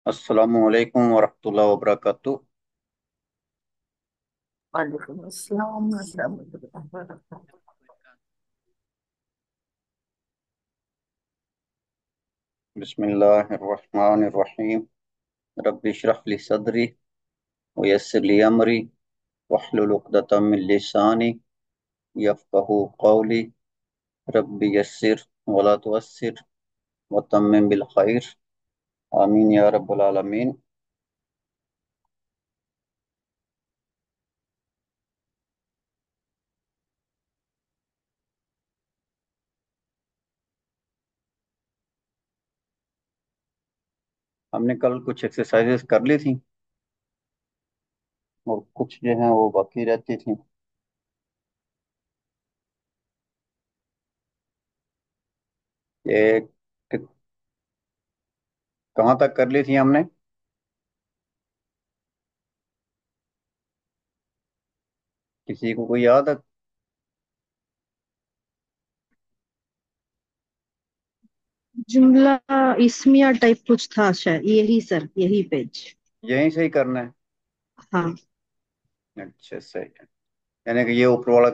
अस्सलामु अलैकुम वरहमतुल्लाहि वबरकातुह। वालेकुम अस्सलाम रहमतुल्लाहि व बरकातहू। बिस्मिल्लाहिर्रहमानिर्रहीम। रब्बि इश्रह ली सदरी व यस्सिर ली अमरी वहलुल उक़दतम मिन लिसानी यफ़क़हू क़ौली। रब्बि यस्सिर वला तुअस्सिर व तम्मिम बिल खैर। आमीन या रब्बल आलमीन। हमने कल कुछ एक्सरसाइजेस कर ली थी और कुछ जो हैं वो बाकी रहती थी। ये कि- कहाँ तक कर ली थी हमने? किसी को कोई याद है? जुमला इस्मिया टाइप कुछ था शायद, यही सर, यही पेज। यहीं से ही करना है? हाँ अच्छा, सही है। यानी कि ये ऊपर वाला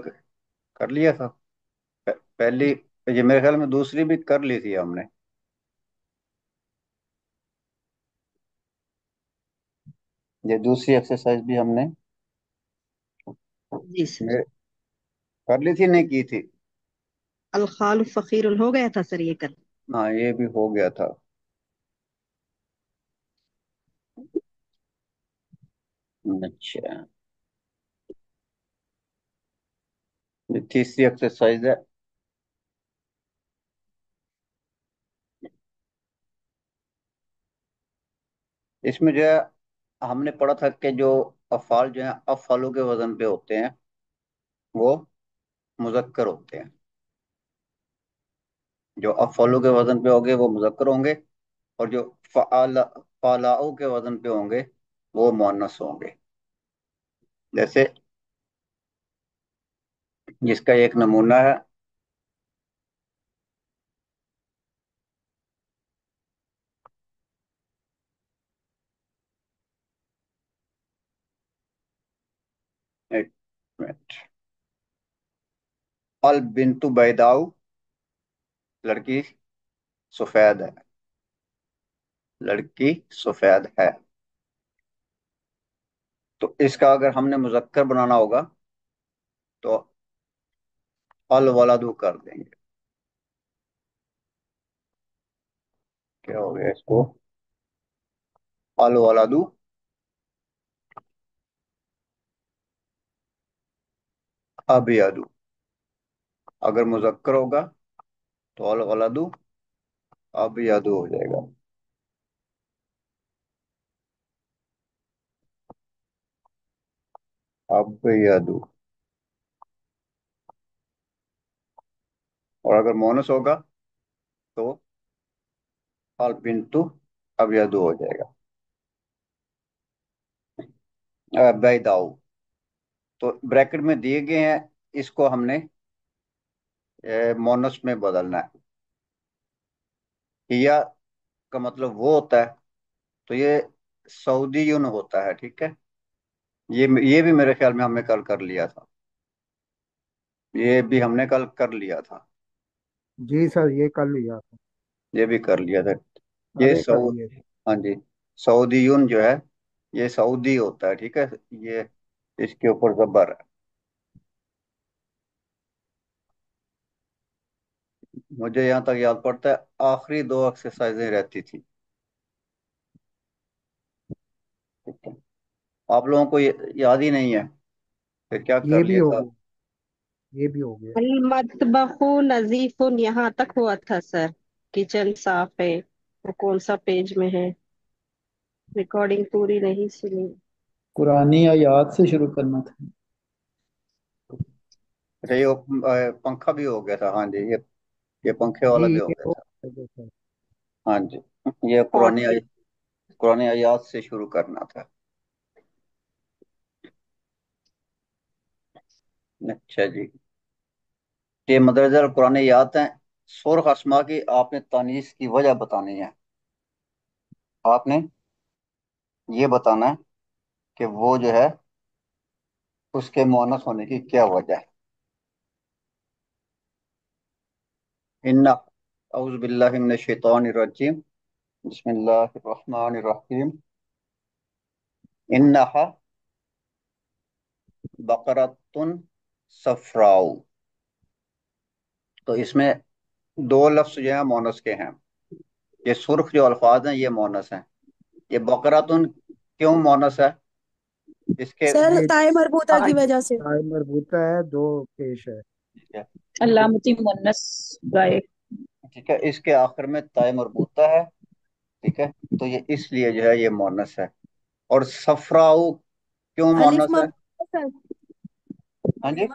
कर लिया था। पहली, ये मेरे ख्याल में दूसरी भी कर ली थी हमने। ये दूसरी एक्सरसाइज भी हमने जी सर। कर ली थी, नहीं की थी? अल खाल फकीर हो गया था सर ये कल। हाँ, ये भी हो गया था। अच्छा, ये तीसरी एक्सरसाइज है। इसमें जो है, हमने पढ़ा था कि जो अफ़ाल जो है अफ़ालों के वजन पे होते हैं वो मुज़क्कर होते हैं। जो अफ़ालों के वजन पे होंगे वो मुज़क्कर होंगे, और जो फ़ालाओं के वजन पे होंगे वो मुअन्नस होंगे। जैसे जिसका एक नमूना है। एक मिनट। अल बिंतु बैदाऊ, लड़की सफेद है। लड़की सफेद है। तो इसका अगर हमने मुजक्कर बनाना होगा तो अल वलादू कर देंगे। क्या हो गया इसको? अल वलादू अबियदू। अगर मुजक्कर होगा तो अल वलादू अबियदू हो जाएगा। अबियदू। और अगर मोनस होगा तो अल बिंतु अबियदू हो जाएगा। बैदाऊ। तो ब्रैकेट में दिए गए हैं, इसको हमने मोनस में बदलना है। हिया का मतलब वो होता है, तो ये सऊदी यून होता है, ठीक है। ये भी मेरे ख्याल में हमने कल कर लिया था। ये भी हमने कल कर लिया था। जी सर, ये कर लिया था। ये भी कर लिया था। ये अरे कर सऊ लिए। हाँ जी। सऊदी यून जो है ये सऊदी होता है, ठीक है। ये इसके ऊपर जबर है। मुझे यहाँ तक याद पड़ता है आखिरी दो एक्सरसाइजें रहती थी। ठीक है। आप लोगों को याद ही नहीं है, फिर क्या कर ये भी लिया हो था? गया। ये भी हो गया। अल मतबखु नजीफुन यहाँ तक हुआ था सर। किचन साफ है। वो कौन सा पेज में है? रिकॉर्डिंग पूरी नहीं सुनी। कुरानी आयात से शुरू करना था। अच्छा, ये पंखा भी हो गया था। हाँ जी, ये पंखे जी वाला भी हो ये गया हो था। गया सर। हाँ जी। ये और पुरानी आयात से शुरू करना था। अच्छा जी। ये मदरजा कुरान याद है। सुर्ख अस्मा की आपने तानीस की वजह बतानी है। आपने یہ بتانا ہے کہ وہ جو ہے اس کے مونس ہونے کی کیا وجہ ہے. ان اعوذ باللہ من الشیطان الرجیم بسم اللہ الرحمن الرحیم. انہا بقرۃ صفراء. تو اس میں دو لفظ جو ہیں مونس کے ہیں. یہ سرخ جو الفاظ ہیں یہ مونس ہیں. یہ بقرۃ کیوں مونس ہے؟ اس کے سر یہ تائے مربوطہ کی وجہ سے تائے مربوطہ ہے، دو پیش ہے. ٹھیک ہے. علامتی مونس گائے. ٹھیک ہے، اس کے آخر میں تائے مربوطہ ہے. ٹھیک ہے، تو یہ اس لیے جو ہے یہ مونس ہے. اور صفراؤ کیوں الف مونس ہے؟ مربوطہ سر. ہاں جی.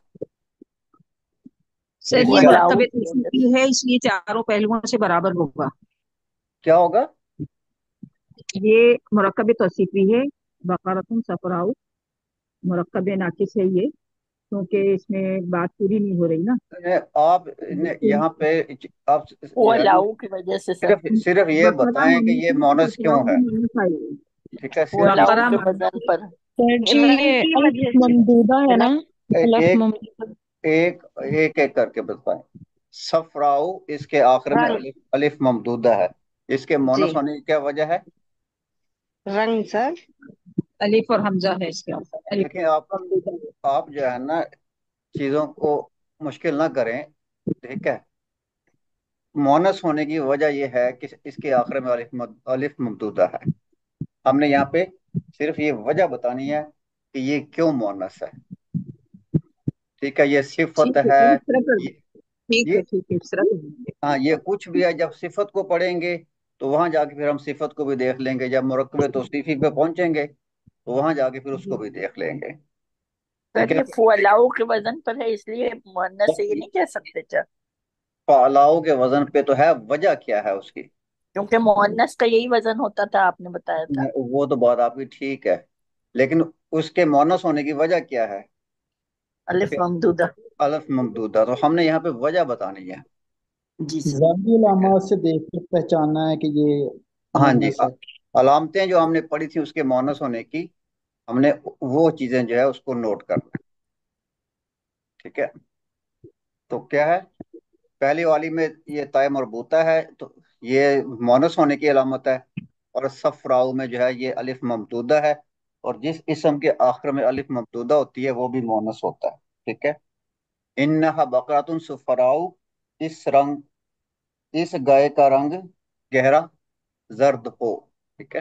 سر اس یہ کے مرکب توصیفی ہے اس لیے چاروں پہلوؤں سے برابر ہوگا. کیا ہوگا؟ یہ مرکب توصیفی ہے. بقرۃ صفراء مرکب ناقص ہے یہ، کیونکہ اس میں بات پوری نہیں ہو رہی نا. آپ یہاں پہ آپ وہ جو ہے نا الاؤ کی وجہ سے سر، صرف یہ بقرہ بتائیں کہ مونس یہ ہے تو مونس کیوں صفراء ہے. بھی مونس آئے گی. ٹھیک ہے، وہ صرف الاؤ بقرہ کے مونس وزن پر. سر جی رنگ یہ کی الف وجہ سے. ممدودہ ہے نا، الف ایک ممدودہ. ایک ایک ایک کر کے بتائیں. صفراؤ اس کے آخر میں رنگ. الف ممدودہ ہے. اس کے جی. مونس ہونے کی کیا وجہ ہے؟ رنگ سر. الف اور حمزہ ہے اس کے اوپر. الف دیکھیں آپ ممدودہ ہے. آپ جو ہے نا چیزوں کو مشکل نہ کریں. ٹھیک ہے، مونس ہونے کی وجہ یہ ہے کہ اس کے آخر میں الف ممدودہ ہے. ہم نے یہاں پہ صرف یہ وجہ بتانی ہے کہ یہ کیوں مونس ہے. ٹھیک ہے، یہ صفت ٹھیک ہے ہے. سر، اس طرح کر دیں. یہ ٹھیک یہ ہے ٹھیک ہے، اس طرح کر دیں گے. ہاں یہ کچھ بھی ہے. جب صفت کو پڑھیں گے تو وہاں جا کے پھر ہم صفت کو بھی دیکھ لیں گے. جب مرکب توصیفی پہ پہنچیں گے تو وہاں جا کے پھر اس کو بھی دیکھ لیں گے. ٹھیک سر ہے. یہ فو الاؤ کے وزن پر ہے اس لیے مؤنث سے یہ نہیں کہہ سکتے چا، فعلاؤ کے وزن پہ تو ہے. وجہ کیا ہے اس کی؟ کیونکہ مؤنث کا یہی وزن ہوتا تھا، آپ نے بتایا تھا. وہ تو بات آپ کی ٹھیک ہے، لیکن اس کے مونس ہونے کی وجہ کیا ہے؟ الف ممدودہ. الف ممدودہ. تو ہم نے یہاں پہ وجہ بتانی ہے. جی سر. ظاہری علامات سے دیکھ کر پہچاننا ہے کہ یہ ہاں جی. مونس ہے. علامتیں جو ہم نے پڑھی تھی اس کے مونس ہونے کی، ہم نے وہ چیزیں جو ہے اس کو نوٹ کرنا ہے. ٹھیک ہے، تو کیا ہے؟ پہلی والی میں یہ طے مربوطہ ہے تو یہ مونس ہونے کی علامت ہے. اور صفراؤ میں جو ہے یہ الف ممدودہ ہے. اور جس اسم کے آخر میں الف ممدودہ ہوتی ہے وہ بھی مونس ہوتا ہے. ٹھیک ہے. انہا بقرۃ صفراء، اس رنگ اس گائے کا رنگ گہرا زرد ہو. ٹھیک ہے،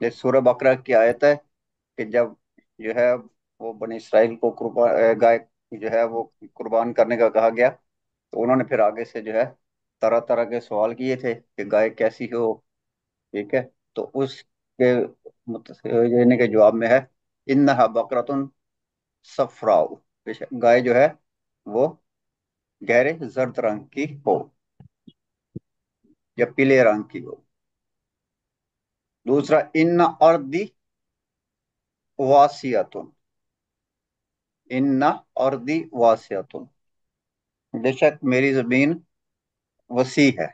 یہ سورہ بقرہ کی آیت ہے کہ جب جو ہے وہ بنی اسرائیل کو گائے جو ہے وہ قربان کرنے کا کہا گیا تو انہوں نے پھر آگے سے جو ہے طرح طرح کے سوال کیے تھے کہ گائے کیسی ہو. ٹھیک ہے، تو اس کے دینے کے جواب میں ہے انہا بقرۃ صفراء، گائے جو ہے وہ گہرے زرد رنگ کی ہو یا پیلے رنگ کی ہو. دوسرا ان اردی واسیاتن، ان اردی واسیاتن، بے شک میری زمین وسیع ہے.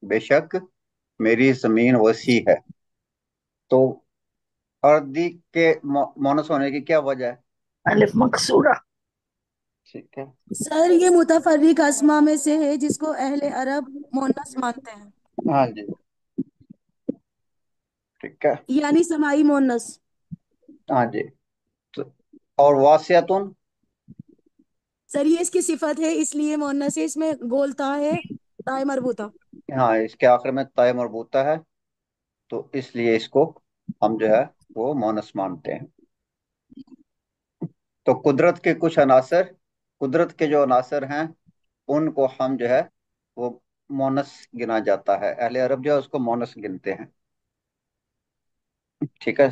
بے شک میری زمین وسیع ہے. تو اردی کے مونس ہونے کی کیا وجہ ہے؟ الف مقصورہ. ٹھیک ہے. سر یہ متفرق اسما میں سے ہے جس کو اہل عرب مونس مانتے ہیں، ہاں جی. ٹھیک ہے. یعنی سمائی مونس. ہاں جی. تو اور واسیاتن، سر یہ اس کی صفت ہے اس لیے مونس ہے، اس میں گولتا ہے تائے مربوطہ. ہاں اس کے آخر میں طے مربوطہ ہے تو اس لیے اس کو ہم جو ہے وہ مونس مانتے ہیں. تو قدرت کے کچھ عناصر، قدرت کے جو عناصر ہیں ان کو ہم جو ہے وہ مونس گنا جاتا ہے. اہل عرب جو ہے اس کو مونس گنتے ہیں. ٹھیک ہے.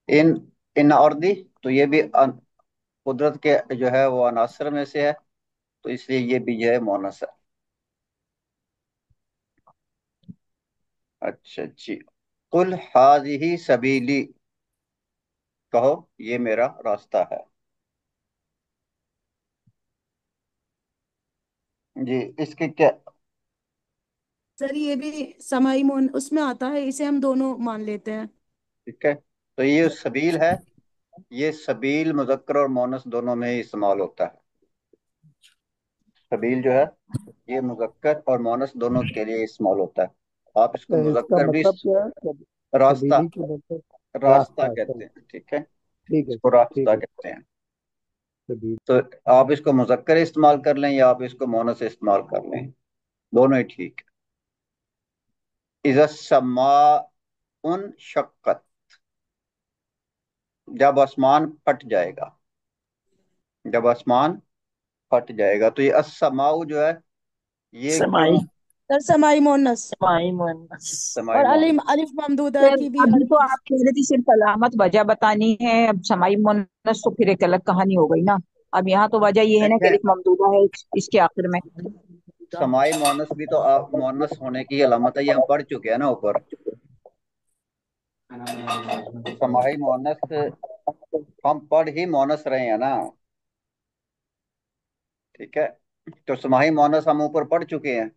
ان ان اردی تو یہ بھی قدرت کے جو ہے وہ عناصر میں سے ہے تو اس لیے یہ بھی جو ہے مونس ہے. اچھا جی. قل ہذہ سبیلی، کہو یہ میرا راستہ ہے. جی اس کے کیا سر یہ بھی سمائی مون اس میں آتا ہے، اسے ہم دونوں مان لیتے ہیں. ٹھیک ہے، تو یہ سبیل ہے، یہ سبیل مذکر اور مونس دونوں میں ہی استعمال ہوتا ہے. سبیل جو ہے یہ مذکر اور مونس دونوں کے لیے استعمال ہوتا ہے. آپ اس کو اس کا مذکر بھی مطلب کیا ہے؟ راستہ سبیلی کی مطلب راستہ راستہ. کہتے ہیں. ٹھیک ہے، ٹھیک ہے اس کو سر، ٹھیک راستہ ہے. کہتے ہیں. سبیل. تو آپ اس کو مذکر استعمال کر لیں یا آپ اس کو مونس استعمال کر لیں، دونوں ہی ٹھیک. اذا السماء انشقت، جب آسمان پھٹ جائے گا، جب آسمان پھٹ جائے گا. تو یہ السماء جو ہے یہ کیوں سمائی سر سمائی مونس سمائی مونس. سمائی اور مونس؟ الف ممدودہ پھر کی بھی ابھی تو عربی. آپ کہہ رہے تھے صرف علامت وجہ بتانی ہے، اب سمائی مونس تو پھر ایک الگ کہانی ہو گئی نا. اب یہاں تو وجہ یہ ہے نا کہ دیکھیں، الف ممدودہ ہے اس کے آخر میں. سمائی مونس بھی تو مونس ہونے کی علامت ہے، یہ ہم پڑھ چکے ہیں نا اوپر. سمائی مونس ہم پڑھ ہی مونس رہے ہیں نا. ٹھیک ہے، تو سمائی مونس ہم اوپر پڑھ چکے ہیں.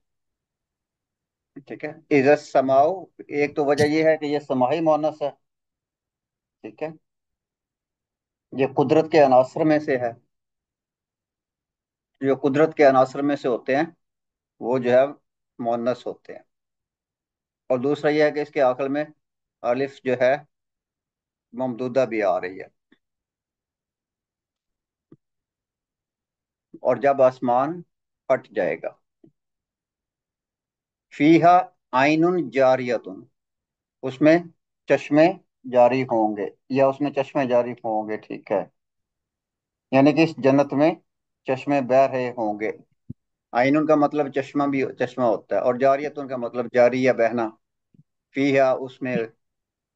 ٹھیک ہے، اذا السماء، ایک تو وجہ یہ ہے کہ یہ سمائی مونس ہے. ٹھیک ہے، یہ قدرت کے عناصر میں سے ہے، جو قدرت کے عناصر میں سے ہوتے ہیں وہ جو ہے مونس ہوتے ہیں. اور دوسرا یہ ہے کہ اس کے آخر میں الف جو ہے ممدودہ بھی آ رہی ہے. اور جب آسمان پھٹ جائے گا، فیہا عین جاریۃ، اس میں چشمے جاری ہوں گے، یا اس میں چشمے جاری ہوں گے. ٹھیک ہے، یعنی کہ اس جنت میں چشمے بہ رہے ہوں گے. عین کا مطلب چشمہ بھی چشمہ ہوتا ہے، اور جاریتن کا مطلب جاری یا بہنا. فیہا اس میں،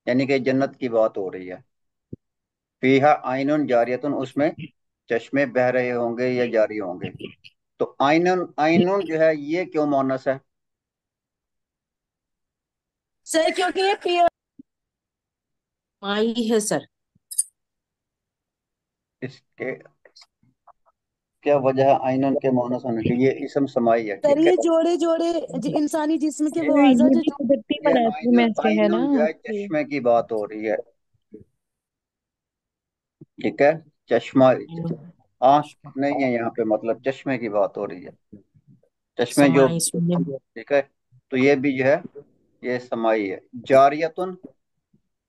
یعنی کہ جنت کی بات ہو رہی ہے. فیہا عین جاریتن، اس میں چشمے بہ رہے ہوں گے یا جاری ہوں گے. تو عین عین جو ہے یہ کیوں مونس ہے؟ سر کیونکہ یہ مائی ہے سر. اس کے کیا وجہ ہے عین کے مونس ہونے کی؟ یہ اسم سمائی ہے. سر ٹھیک ہے، یہ جوڑے جوڑے انسانی جسم کے یہ یہ مواضع جو بھی قدرتی یہ میں سے ہے عین نا. جو ہے چشمے کی بات ہو رہی ہے. ٹھیک ہے، چشمہ آنکھ نہیں ہے یہاں پہ، مطلب چشمے کی بات ہو رہی ہے. چشمے جو، سمائی سننے ٹھیک ہے، تو یہ بھی جو ہے یہ سمائی ہے. جاریتن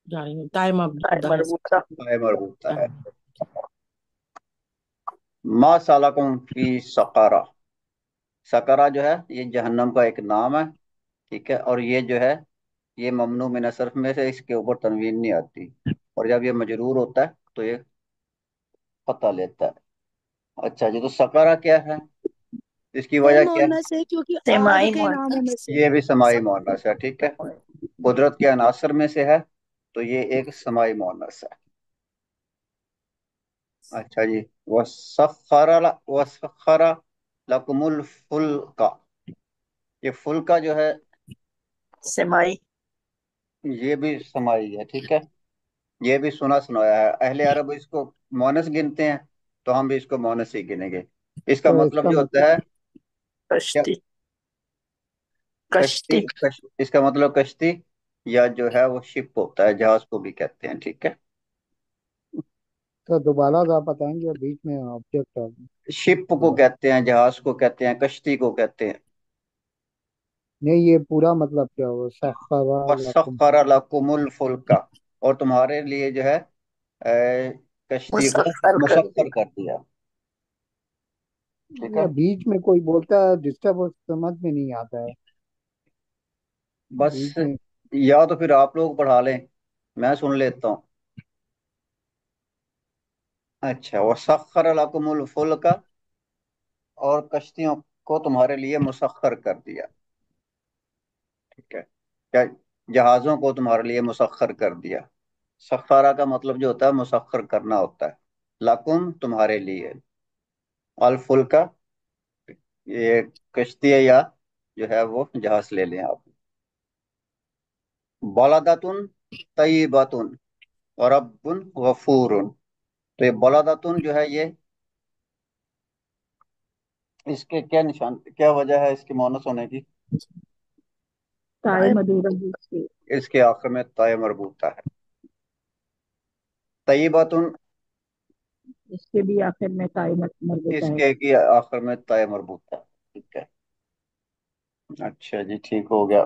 جا رہی ہوں، ٹائم اب خدا ہے. مربوطہ. مربوطہ ہے. ما سالکم فی سقارہ، سقارہ جو ہے یہ جہنم کا ایک نام ہے. ٹھیک ہے، اور یہ جو ہے یہ ممنوع من صرف میں سے، اس کے اوپر تنوین نہیں آتی، اور جب یہ مجرور ہوتا ہے تو یہ فتح لیتا ہے. اچھا جی، تو سقارہ کیا ہے، اس کی سر وجہ کیا ہے؟ مونس ہے کیونکہ آگ سمائی کے ناموں میں مونس. سے. یہ بھی سمائی مؤنث ہے. ٹھیک ہے، قدرت کے عناصر میں سے ہے تو یہ ایک سمائی مؤنث ہے. اچھا جی، وسخر لکم الفلک، یہ فلکا جو ہے سمائی. یہ بھی سمائی ہے. ٹھیک ہے، یہ بھی سنا سنایا ہے. اہل عرب اس کو مونس گنتے ہیں، تو ہم بھی اس کو مونس ہی گنیں گے. اس کا تو اس مطلب کا جو ہوتا مطلب ہے کیا؟ کشتی. کشتی. کشتی. اس کا مطلب کشتی یا جو ہے وہ شپ ہوتا ہے، جہاز کو بھی کہتے ہیں. ٹھیک ہے، تو دوبارہ آپ بتائیں گے، بیچ میں آبجیکٹ آ گیا. شپ کو کہتے ہیں، جہاز کو کہتے ہیں، کشتی کو کہتے ہیں. نہیں، یہ پورا مطلب کیا ہوا؟ سخر لکم. وَسَخَّرَ لَكُمُ الْفُلْكَ، اور تمہارے لیے جو ہے کشتی کو مسخر کر مسخر دیا. کر دیا. ٹھیک ہے، یا بیچ میں کوئی بولتا ہے ڈسٹرب، سمجھ میں نہیں آتا ہے بس بیچ میں. یا تو پھر آپ لوگ پڑھا لیں، میں سن لیتا ہوں. اچھا، وَسَخَّرَ لَكُمُ الْفُلْكَ، اور کشتیوں کو تمہارے لیے مسخر کر دیا. ٹھیک ہے، کیا جہازوں کو تمہارے لیے مسخر کر دیا. سخارہ کا مطلب جو ہوتا ہے مسخر کرنا ہوتا ہے. لکم تمہارے لیے، الفلکا یہ کشتی ہے یا جو ہے وہ جہاز لے لیں آپ. بلدتن طیبتن ورب غفور، تو یہ بلدتن جو ہے یہ اس کے کیا نشان، کیا وجہ ہے اس کے مونس ہونے کی؟ ताए मदूरा है इसके आखिर में ताय मरबूता है। तय्यबातुन, इसके भी आखिर में ताए मरबूता है। इसके की आखिर में ताय मरबूता है। ठीक है, अच्छा जी, ठीक हो गया।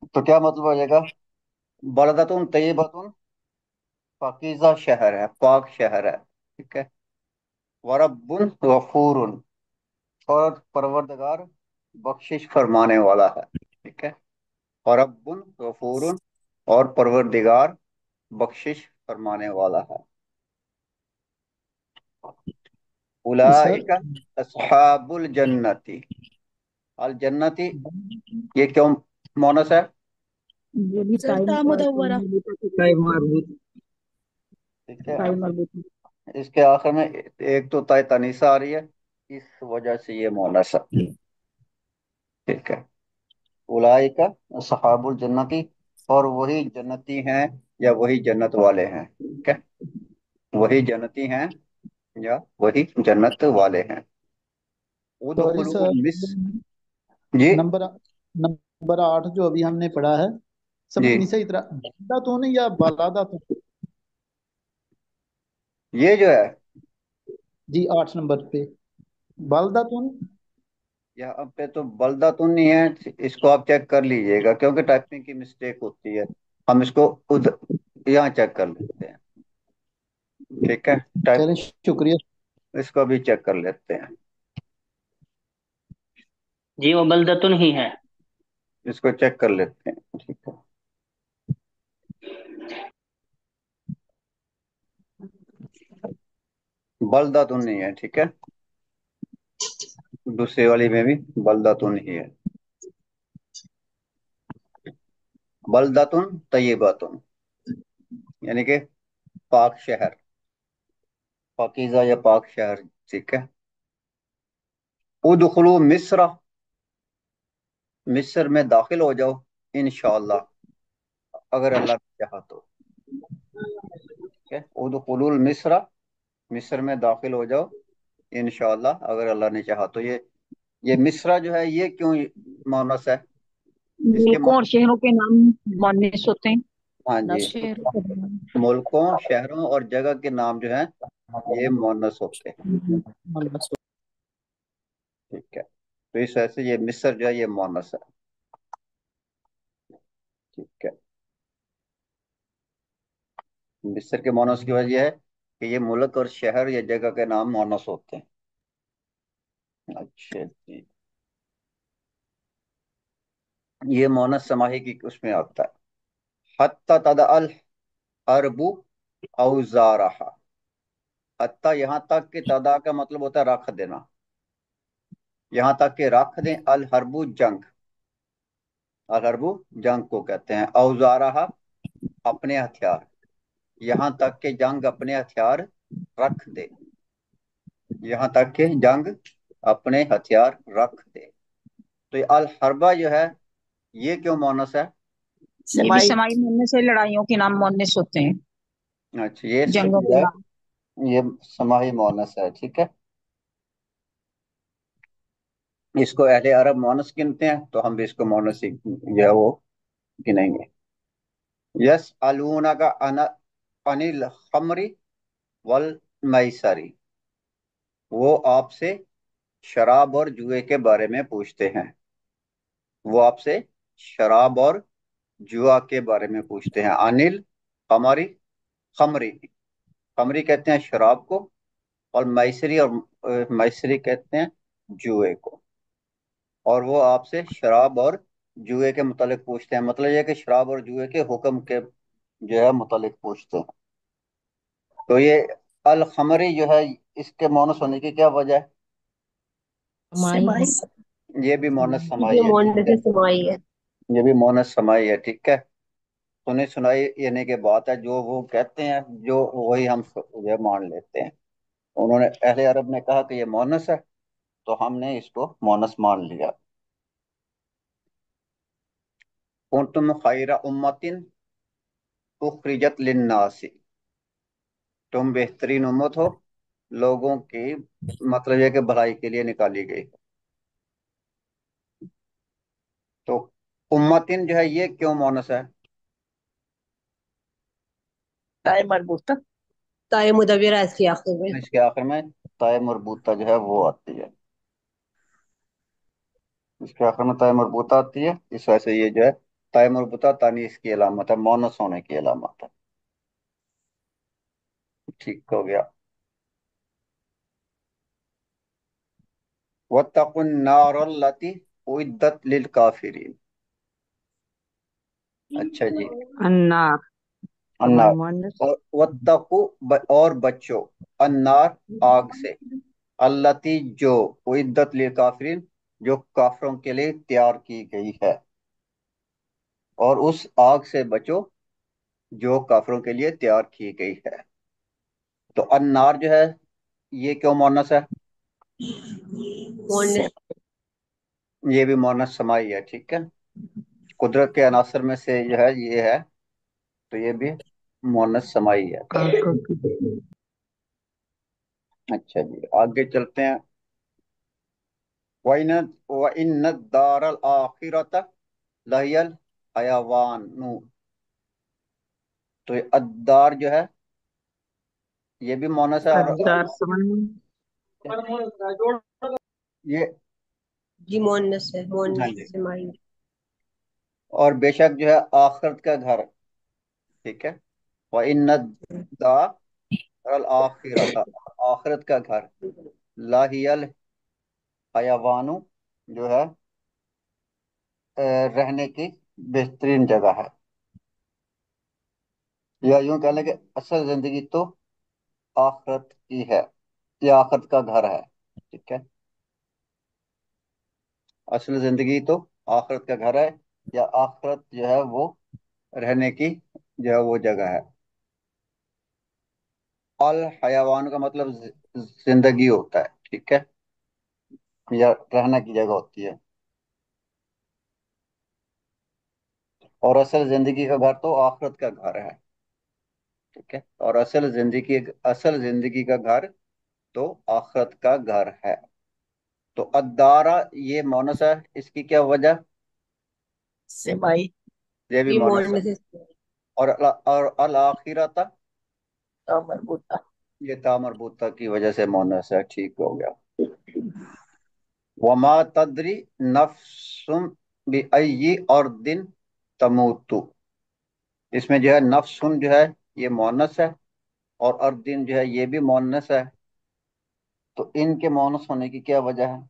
तो क्या मतलब हो जाएगा? बलदतुन तय्यबातुन पाकीज़ा शहर है, पाक शहर है। ठीक है। वरब्बुन गफूरुन, और परवरदिगार बख्शिश फरमाने वाला है। ठीक है। वरब्बुन गफूरुन, और परवरदिगार बख्शिश फरमाने वाला है। सर उलाइका अस्हाबुल जन्नती, अल जन्नती, ये क्यों मोनस है? ये भी सर ता मुदव्वरा। ताए मरबूत। ठीक है। ताए मरबूता। इसके आखिर में एक तो ताय तनीसा आ रही है, इस वजह से ये मोनस है। ठीक है। उलाइका अस्हाबुल जन्नती, और वही जन्नती हैं या वही जन्नत वाले हैं। ठीक है, वही जन्नती हैं या वही जन्नत वाले हैं। सॉरी उदखुलू सर, मिस, जी नंबर नंबर 8 जो अभी हमने पढ़ा है, जी, समझ नहीं सही तरह, बलदा तो नहीं या बलादा तो? ये जो है, जी 8 नंबर पे बलदा तो नहीं। यहाँ पे तो बलदातुन नहीं है, इसको आप चेक कर लीजिएगा क्योंकि टाइपिंग की मिस्टेक होती है। हम इसको उद यहाँ चेक कर लेते हैं। ठीक है, टाइप, चलें, शुक्रिया। इसको भी चेक कर लेते हैं। जी वो बलदतुन ही है। इसको चेक कर लेते हैं। ठीक है, बलदातुन नहीं है। ठीक है, दूसरे वाली में भी बलदातुन ही है। बलदातुन तय्यबातुन, यानी कि पाक शहर, पाकीज़ा या पाक शहर। ठीक है। उदखुलू मिस्र, मिस्र में दाखिल हो जाओ, इंशाअल्लाह, अगर अल्लाह ने चाहा तो। ठीक है, उदखुलुल मिस्र, मिस्र में दाखिल हो जाओ, इंशाअल्लाह, अगर अल्लाह ने चाहा तो। ये मिस्रा जो है, ये क्यों मोनस है? इसके मुल्कों और शहरों के नाम मुअन्निस होते हैं। हाँ ना जी, शेर। मुल्कों, शहरों और जगह के नाम जो हैं, ये मोनस होते हैं। ठीक है, तो इस वजह से ये मिस्र जो है, ये मोनस है। ठीक है, मिस्र के मोनस की वजह यह है कि ये मुल्क और शहर या जगह के नाम मोनस होते हैं। अच्छा जी, ये मोनस समाही की उसमें आता है। हत्ता तद अल अरबू औजारहा, हत्ता यहाँ तक कि, तदा का मतलब होता है रख देना, यहाँ तक कि रख दें, अल हरबू जंग, अल हरबू जंग को कहते हैं। औजारहा अपने हथियार, यहाँ तक कि जंग अपने हथियार रख दे, यहाँ तक कि जंग अपने हथियार रख दे। तो ये अल हरबा जो है, ये क्यों मोनस है? ये भी समाई। समाई मुअन्निस है, लड़ाइयों के नाम मुअन्निस होते हैं, अच्छा, ये जंगों जो के है, नाम। ये समाही मोनस है। ठीक है, इसको अहले अरब मोनस गिनते हैं, तो हम भी इसको मोनस ही जो है वो गिनेंगे। यस अलूना का अनिल खमरी वल मैसरी, वो आपसे शराब और जुए के बारे में पूछते हैं। वो आपसे शराब और जुआ के बारे में पूछते हैं। अनिल खमरी, खमरी, खमरी कहते हैं शराब को, और मैसरी, और मैसरी कहते हैं जुए को। और वो आपसे शराब और जुए के मुतालिक पूछते हैं, मतलब ये कि शराब और जुए के हुक्म के जो है मुतालिक पूछते हैं। तो ये अल खमरी जो है, इसके मोनस होने की क्या वजह है? समाई है। ये भी मोनस ये समाई है। ठीक मोहन है, से समाई है। ये भी मोनस समाई है। ठीक है, सुनी सुनाई यानी के बात है, जो वो कहते हैं जो वही हम ये मान लेते हैं। उन्होंने, अहले अरब ने कहा कि ये मोनस है, तो हमने इसको मोनस मान लिया। कुंतुम खैरा उम्मतिन उखरिजत लिन्नासी, तुम बेहतरीन उम्मत हो, लोगों की, मतलब ये कि भलाई के लिए निकाली गई। उम्मतिन जो है ये क्यों मोनस है? ताए मरबूता। ताए मुदव्वरा है इसके आखिर में। इसके आखिर में ताए मरबूता जो है वो आती है, इसके आखिर में ताए मरबूता आती है, इस वजह से ये जो है ताए मरबूता तानीस की अलामत है, मोनस होने की अलामत है। ठीक हो गया। वत्तकुन नारल्लती उइद्दत लिल काफिरीन। अच्छा जी। अन्नार अन्नार। हमारे मुअन्नस। और वत्तकु और बच्चो, अन्नार आग से, अल्लती जो, उइद्दत लिल काफिरीन जो काफिरों के लिए तैयार की गई है, और उस आग से बचो जो काफिरों के लिए तैयार की गई है। तो अन्नार जो है ये क्यों मोनस है? मोहन ये भी मोनस समाई है, ठीक है। कुदरत के अनासर में से जो है ये है, तो ये भी मोनस समाई है। अच्छा जी, आगे चलते हैं। वइन वइन दारल आखिरत लहियल हयावानु। तो ये अद्दार जो है ये भी मोनस है, और अद्दार समन। ये, जी मोहन्नस है, हाँ मोहन्नस जी, से माई। और बेशक जो है आखिरत का घर, ठीक है। वइन दारल आखिरत, आखिरत का घर, लाहियल हयावानु जो है रहने की बेहतरीन जगह है। या यूं कह लें कि असल जिंदगी तो आखिरत की है, या आखिरत का घर है, ठीक है। असल जिंदगी तो आखिरत का घर है, या आखिरत जो है वो रहने की जो है वो जगह है। अल हयावान का मतलब जिंदगी होता है, ठीक है, या रहने की जगह होती है। और असल जिंदगी का घर तो आखिरत का घर है, ठीक है। और असल जिंदगी का घर तो आखिरत का घर है। तो अद्दारा ये मोनस है, इसकी क्या वजह? सिमाई। ये भी जी मोनस है। मोहन्नस से। और अल आखिरता ताए मरबूता। ये तामरबूता की वजह से मोनस है, ठीक हो गया। वमा तदरी नफ्सुम बिअय्यि अर्दिन तमूतु। इसमें जो है नफ्सुन जो है ये मोनस है, और अर्दिन जो है ये भी मोनस है। तो इनके मोनस होने की क्या वजह है?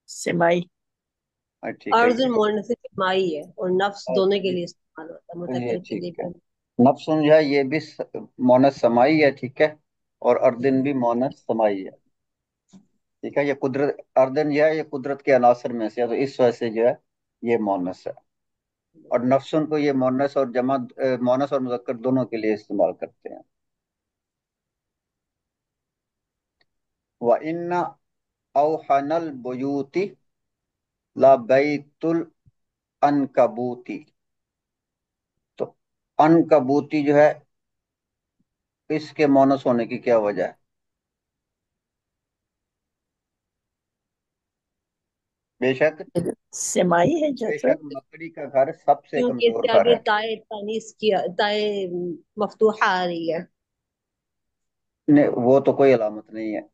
सिमाई। ठीक है, अर्जुन मोहन्नस से माई है, और नफ्स दोनों के लिए इस्तेमाल होता है, ये मुतक्कर के ठीक लिए है। भी। नफ्सुन जो है ये भी मोनस समाई है, ठीक है। और अर्दिन भी मोनस समाई है, ठीक है। ये कुदरत, अर्दन जो है ये कुदरत के अनासर में से है, तो इस वजह से जो है ये मोनस है। और नफ्सुन को ये मोनस और जमा, मोनस और मुजक्कर दोनों के लिए इस्तेमाल करते हैं। व इन्ना औहनल बुयूति ला बैतुल अनकबूती। तो अनकबूती जो है इसके मोनस होने की क्या वजह है? बेशक, सिमाई है जैसे। बेशक मकड़ी का घर सबसे क्योंकि कमजोर इसके घर आगे है। ताए तानीस की, ताए मफ्तूहा आ रही है। नहीं, वो तो कोई अलामत नहीं है।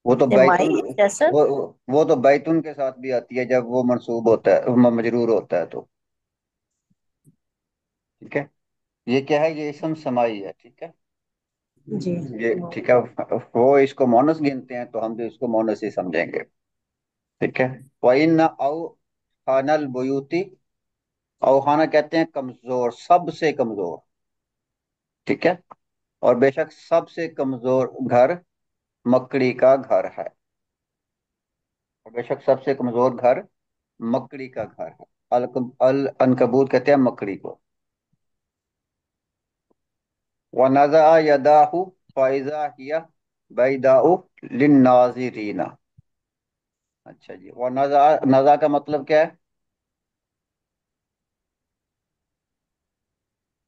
वो तो सिमाई बैतुन, है जैसे। वो वो तो बैतुन के साथ भी आती है जब वो मंसूब होता है, मजरूर होता है तो, ठीक है। ये क्या है? ये इसम समाई है, ठीक है। जी। ये ठीक है। वो इसको मोनस गिनते हैं तो हम भी इसको मोनस ही समझेंगे, ठीक है। वही औ खानल बुयूती, औखाना कहते हैं कमजोर, सबसे कमजोर, ठीक है। और बेशक सबसे कमजोर घर मकड़ी का घर है। और बेशक सबसे कमजोर घर मकड़ी का घर है। अल अनकबूत कहते हैं मकड़ी को। व नज़ा यदाहु फ़इज़ा हिया बैदाउ लिन्नाज़िरीना। अच्छा जी, व नज़ा, नज़ा का मतलब क्या है?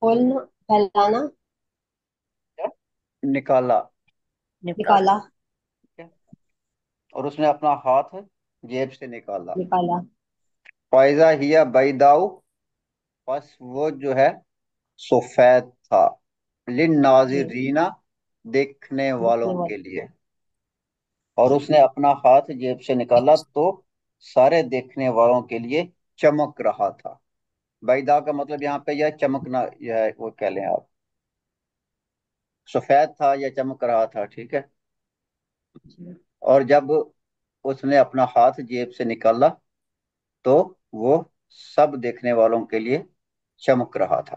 खोलना, फैलाना, निकाला, निकाल। निकाला, ठीक है। और उसने अपना हाथ जेब से निकाला, निकाला। فائزہ ہیا بیداؤ، بس وہ جو ہے سفید تھا، جی للناظرین دیکھنے دیکھنے والوں کے والے لیے، اور اس نے اپنا ہاتھ جیب سے نکالا تو سارے دیکھنے والوں کے لیے چمک رہا تھا۔ بیدا کا مطلب یہاں پہ یہ چمکنا، یہ ہے وہ کہہ لیں آپ، سفید تھا یا چمک رہا تھا، ٹھیک ہے۔ جی اور جب اس نے اپنا ہاتھ جیب سے نکالا تو وہ سب دیکھنے والوں کے لیے چمک رہا تھا۔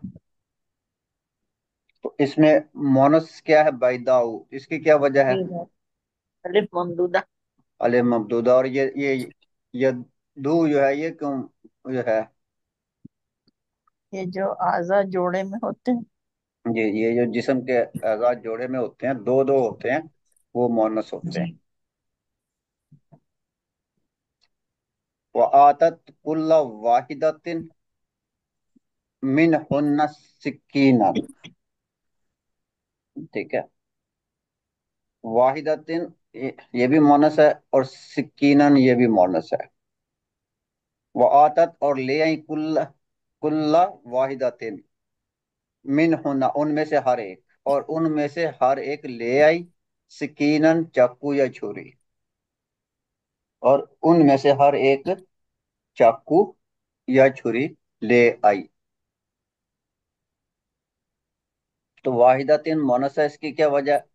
تو اس میں مونس کیا ہے؟ بیداؤ، اس کی کیا وجہ ہے؟ بیضا الف ممدودہ، الف ممدودہ، اور یہ دو جو ہے یہ کیوں جو ہے؟ یہ جو اعضاء جوڑے میں ہوتے ہیں۔ جی، یہ جو جسم کے اعضاء جوڑے میں ہوتے ہیں، دو دو ہوتے ہیں، وہ مونس ہوتے جی ہیں۔ وَآتَتْ كُلَّ وَاحِدَةٍ مِّنْهُنَّ سِكِّينًا، ٹھیک ہے۔ واحدتن یہ بھی مونس ہے، اور سکینن یہ بھی مونس ہے۔ وآتت اور لے آئی کل واحدتن منہن ان میں سے ہر ایک، اور ان میں سے ہر ایک لے آئی سکینن چاقو یا چھری، اور ان میں سے ہر ایک چاقو یا چھری لے آئی۔ تو واحدتن مونس ہے، اس کی کیا وجہ ہے؟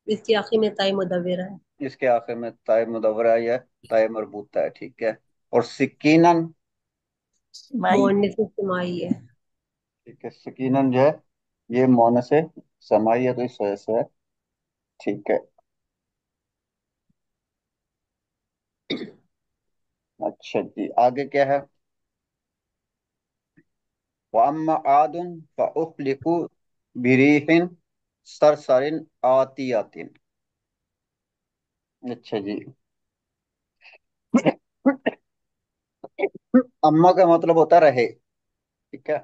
اس کے آخر میں تائی مدورہ ہے، اس کے آخر میں تائے مدورہ یا تائے مربوطہ ہے، ٹھیک ہے۔ اور سکینن، مائی، مؤنث اجتماعی ہے۔ ٹھیک ہے، سکینن جو ہے یہ مونس سمائی ہے، تو اس وجہ سے ہے، ٹھیک ہے۔ اچھا جی، آگے کیا ہے؟ وَأَمَّا عَادٌ فَأُهْلِكُوا بِرِيحٍ صَرْصَرٍ عَاتِيَةٍ، اچھا جی۔ اما کا مطلب ہوتا ہے رہے، ٹھیک ہے،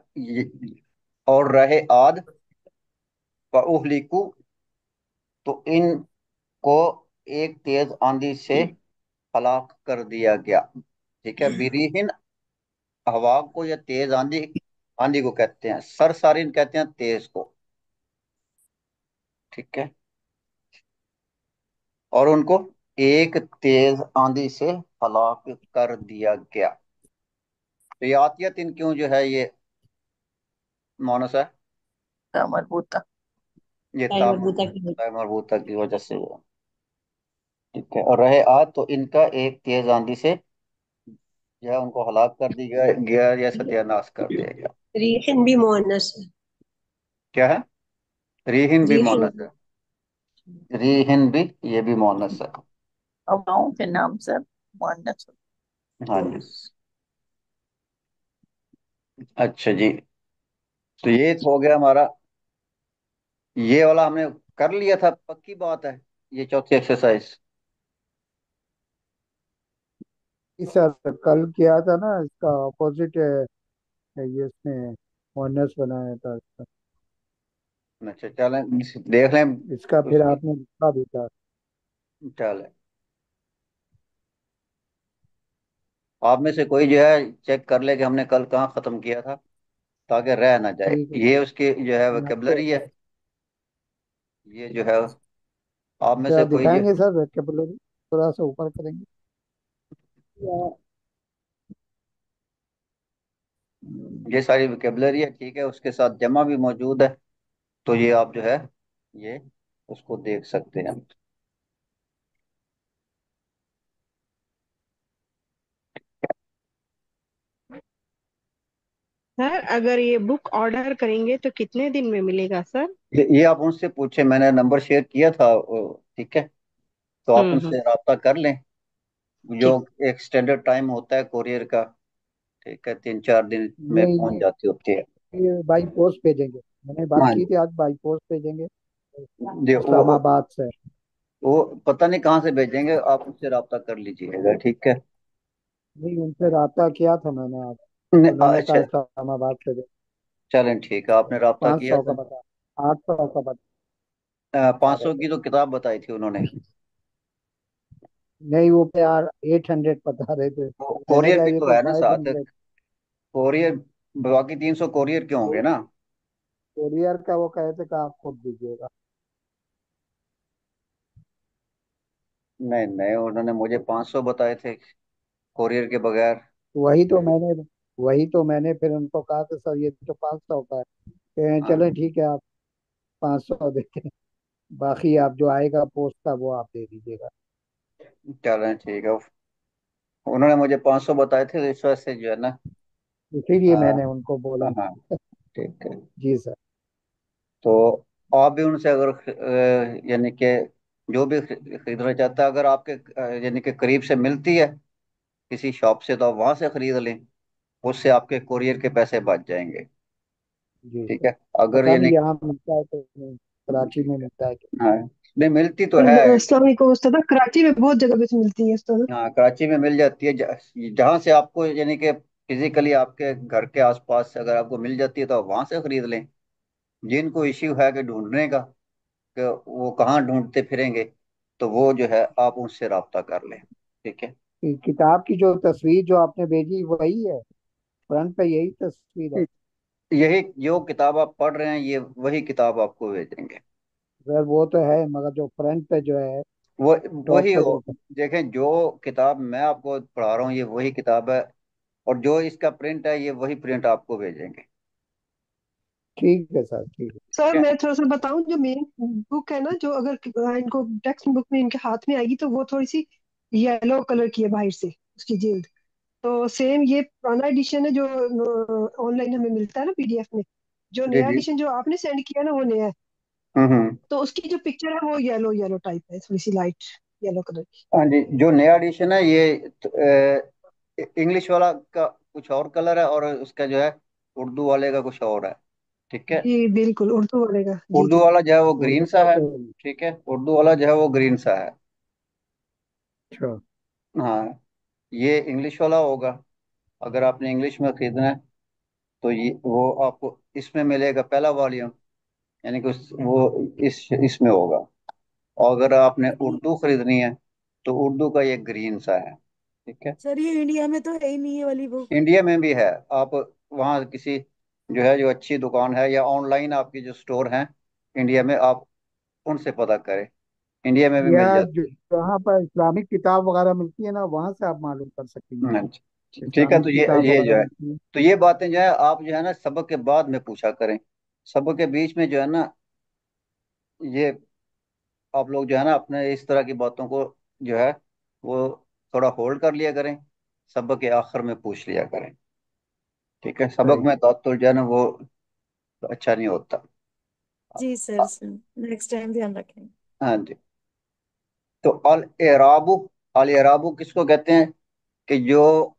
اور رہے عاد، فَأُهْلِكُوا تو ان کو ایک تیز آندھی سے ہلاک کر دیا گیا، ٹھیک ہے۔ بریحن ہوا کو یا تیز آندھی، آندھی کو کہتے ہیں، سرسارین کہتے ہیں تیز کو، ٹھیک ہے۔ اور ان کو ایک تیز آندھی سے ہلاک کر دیا گیا۔ تو یہ آتیت ان کیوں جو ہے یہ مونس ہے؟ کا مربوطہ، یہ تائی مربوطہ کی وجہ تا مربوطہ کی وجہ سے ہوا، ٹھیک ہے۔ اور رہے آد تو ان کا ایک تیز آندھی سے جو ہے ان کو ہلاک کر دیا گیا یا ستیہ ناش کر دیا گیا۔ ریحن بھی مؤنث ہے، کیا ہے؟ ریحن بھی ریحن مونس ہے، ریحن بھی یہ بھی مونس ہے، ہواؤں کے نام سے مؤنث ہوتا ہاں جی۔ اچھا جی، تو یہ ہو گیا ہمارا، یہ والا ہم نے کر لیا تھا، پکی بات ہے، یہ چوتھی ایکسرسائز۔ سر کل کیا تھا نا، اس کا اپوزٹ ہے یہ، اس نے مونس بنایا تھا اس کا، اچھا چلیں دیکھ لیں اس کا اس پھر کی، آپ نے لکھا بھی تھا۔ چلیں آپ میں سے کوئی جو ہے چیک کر لے کہ ہم نے کل کہاں ختم کیا تھا، تاکہ رہ نہ جائے۔ ٹھیک ہے یہ اس کی جو ہے میں آپ کو ویکیبلری ہے، یہ جو ہے آپ میں کیا سے کوئی دکھائیں گے سر؟ ویکیبلری تھوڑا سا اوپر کریں گے یا یہ ساری ویکیبلری ہے، ٹھیک ہے، اس کے ساتھ جمع بھی موجود ہے، تو یہ آپ جو ہے یہ اس کو دیکھ سکتے ہیں۔ سر اگر یہ بک آرڈر کریں گے تو کتنے دن میں ملے گا سر؟ یہ آپ ان سے پوچھیں، میں نے نمبر شیئر کیا تھا، ٹھیک ہے، تو آپ ان ہوں، سے رابطہ کر لیں، جو ٹھیک۔ ایک سٹینڈرڈ ٹائم ہوتا ہے کوریئر کا، ٹھیک ہے، 3-4 دن میں یہ پہنچ جاتی ہوتی ہے۔ یہ بائی پوسٹ بھیجیں گے؟ میں نے بات ہاں کی تھی آج بائی پوسٹ بھیجیں گے جی، اسلام آباد سے۔ وہ پتہ نہیں کہاں سے بھیجیں گے، آپ ان سے رابطہ کر لیجیے گا، ٹھیک ہے۔ نہیں، ان سے رابطہ کیا تھا میں نے آج، انہوں نے کہا اچھا اسلام آباد سے دے۔ چلیں ٹھیک ہے، آپ نے رابطہ پانچ کیا سو تھا۔ کا بتا، 800 کا بتا 500 رہے کی تو کتاب بتائی تھی انہوں نے، नहीं, वो पे यार 800 बता रहे थे। मैंने कोरियर कहा भी ये तो तो है ना फाइव साथ। हंड्रेड कोरियर, बाकी 300 कोरियर के होंगे ना। कोरियर का वो कहे थे कि आप खुद दीजिएगा। नहीं नहीं, उन्होंने मुझे 500 बताए थे कोरियर के बगैर। वही तो मैंने वही तो मैंने फिर उनको कहा कि सर ये तो 500 का है। कहे हाँ, चलें ठीक है, आप 500 देते हैं, बाकी आप जो आएगा पोस्ट का वो आप दे दीजिएगा। चलें ठीक है। उन्होंने मुझे 500 बताए थे, तो इस वजह से जो है ना। इसीलिए हाँ मैंने उनको बोला। हाँ, ठीक है। जी सर। तो आप भी उनसे अगर यानी कि जो भी खरीदना चाहता है, अगर आपके यानी कि करीब से मिलती है किसी शॉप से, तो आप वहां से खरीद लें। उससे आपके कोरियर के पैसे बच जाएंगे। जी ठीक सर। है, अगर पता यानी। नहीं यहाँ मिलता है तो नहीं, कराची ठीक में है। मिलता है कि हाँ, नहीं मिलती तो है। अस्सलाम वालेकुम उस्ताद, कराची में बहुत जगह पे मिलती है उस्ताद। हाँ, कराची में मिल जाती है। जहाँ से आपको यानी कि फिजिकली आपके घर के आसपास से अगर आपको मिल जाती है, तो आप वहां से खरीद लें। जिनको इश्यू है कि ढूंढने का, कि वो कहाँ ढूंढते फिरेंगे, तो वो जो है आप उनसे रब्ता कर लें। ठीक है। किताब की जो तस्वीर जो आपने भेजी वही है, फ्रंट पे यही तस्वीर है। यही जो किताब आप पढ़ रहे हैं, ये वही किताब आपको भेजेंगे। सर वो तो है, मगर जो फ्रंट पे जो है, वो टॉप वही पे हो। जो। देखें, जो किताब मैं आपको पढ़ा रहा हूँ ये वही किताब है, और जो इसका प्रिंट है ये वही प्रिंट आपको भेजेंगे। ठीक है सर, ठीक है। सर ठीक मैं थोड़ा सा बताऊं, जो मेन बुक है ना, जो अगर इनको टेक्स्ट बुक में इनके हाथ में आएगी तो वो थोड़ी सी येलो कलर की है बाहर से, उसकी जिल्द। तो सेम ये पुराना एडिशन है जो ऑनलाइन हमें मिलता है ना पीडीएफ में। जो है। जी नया जी। एडिशन जो आपने सेंड किया ना वो नया है। हम्म। तो उसकी जो पिक्चर है वो येलो येलो टाइप है, थोड़ी सी लाइट येलो कलर की। हाँ जी, जो नया एडिशन है ये इंग्लिश वाला का कुछ और कलर है, और उसका जो है उर्दू वाले का कुछ और है। ठीक है। जी बिल्कुल, उर्दू वाले का, जी उर्दू जी। वाला जो है वो ग्रीन उर्दू सा का है। तो। ठीक है, उर्दू वाला जो है वो ग्रीन सा है। अच्छा। हाँ, ये इंग्लिश वाला होगा। अगर आपने इंग्लिश में खरीदना है, तो ये वो आपको इसमें मिलेगा, पहला वॉल्यूम। यानी कि वो इसमें होगा। और अगर आपने उर्दू खरीदनी है, तो उर्दू का ये ग्रीन सा है। ठीक है। सर ये इंडिया में तो है ही नहीं ये वाली बुक। इंडिया में भी है। आप वहाँ किसी जो है, जो अच्छी दुकान है, या ऑनलाइन आपकी जो स्टोर हैं इंडिया में, आप उनसे पता करें। इंडिया में भी मिल या जाती जहाँ पर इस्लामिक किताब वगैरह मिलती है ना, वहाँ से आप मालूम कर सकती हैं। है। अच्छा, ठीक है। इस्लामिक तो किताब ये वगैरह जो है, मिलती है। तो ये बातें जो है आप जो है ना सबक के बाद में पूछा करें। सबक के बीच में जो है ना, ये आप लोग जो है ना अपने इस तरह की बातों को जो है वो थोड़ा होल्ड कर लिया करें। सबक के आखिर में पूछ लिया करें। ठीक है, सबक सही। में तो जो है ना वो अच्छा नहीं होता। जी सर, सर नेक्स्ट टाइम ध्यान रखेंगे। हाँ जी। तो अल एराबू, अल एराबू किसको कहते हैं? कि जो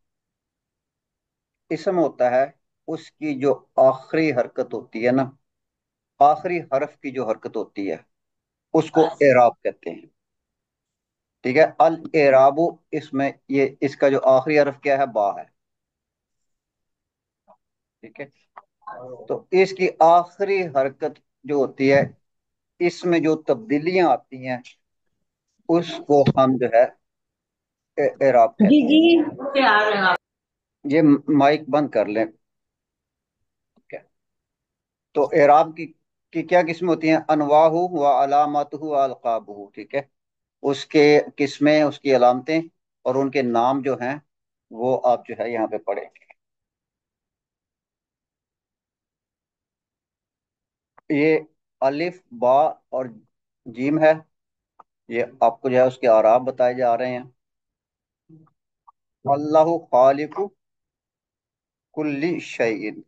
इसम होता है, उसकी जो आखिरी हरकत होती है ना, आखिरी हरफ की जो हरकत होती है, उसको एराब कहते हैं। ठीक है, अल एराबू, इसमें ये इसका जो आखिरी हरफ क्या है, बा है। ठीक है। तो इसकी आखिरी हरकत जो होती है, इसमें जो तब्दीलियां आती हैं, उसको हम जो है एराब जी कहते हैं। जी तैयार हैं आप। ये माइक बंद कर लें। ठीक है। तो एराब की क्या किस्में होती हैं? अनवाहु व अलामतहु व अलकाबहु। ठीक है, उसके किस्में, उसकी अलामतें और उनके नाम जो हैं, वो आप जो है यहाँ पे पढ़ेंगे। ये अलिफ बा और जीम है। ये आपको जो है उसके आराब बताए जा रहे हैं। अल्लाह खालिकु कुल्ली शैइन,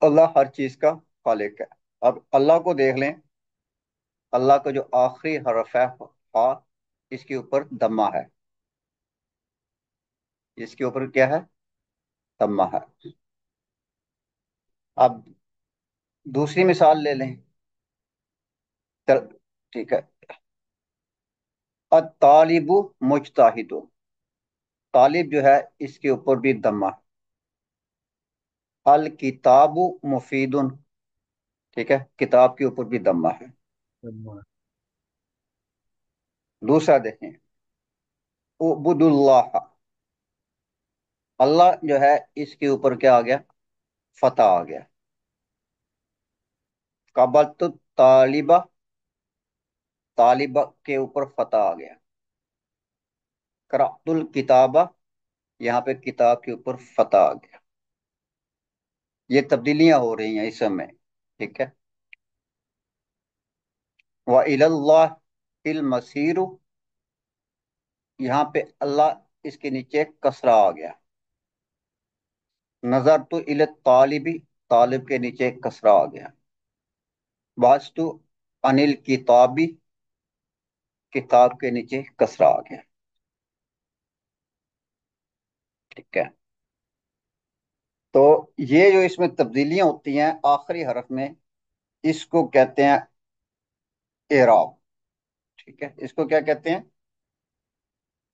अल्लाह हर चीज का खालिक है। अब अल्लाह को देख लें। अल्लाह का जो आखिरी हरफ है, हा, इसके ऊपर दम्मा है। इसके ऊपर क्या है? दम्मा है। अब दूसरी मिसाल ले लें। चल, ठीक है। तालिबु मुजताहिदु, तालिब जो है इसके ऊपर भी दम्मा है। अल किताबु मुफीदुन, ठीक है, किताब के ऊपर भी दम्मा है। दूसरा देखें। उबुदुल्लाह, अल्लाह जो है इसके ऊपर क्या आ गया, फतह आ गया। कबलतु तालिबा, तालिबा के ऊपर फतह आ गया। करअतुल किताबा, यहाँ पे किताब के ऊपर फतह आ गया। ये तब्दीलियां हो रही हैं इस समय, ठीक है। व इलल्लाह इल मसीरु, यहाँ पे अल्लाह इसके नीचे कसरा आ गया। नजर तो इल तालिबी, तालिब के नीचे कसरा आ गया। वास्तु अनिल किताबी, किताब के नीचे कसरा आ गया, ठीक है। तो ये जो इसमें तब्दीलियां होती हैं आखिरी हरफ में, इसको कहते हैं एराब, ठीक है। इसको क्या कहते हैं,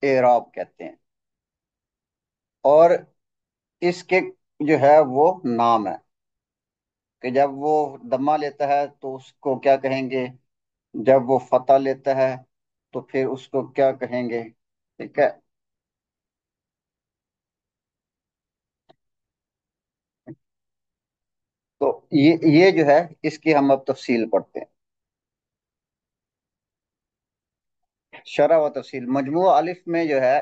एराब कहते हैं। और इसके जो है वो नाम है कि जब वो दम्मा लेता है तो उसको क्या कहेंगे, जब वो फतह लेता है तो फिर उसको क्या कहेंगे, ठीक है। तो ये जो है इसकी हम अब तफसील पढ़ते हैं। शरह व तफसील, मजमू अलिफ में जो है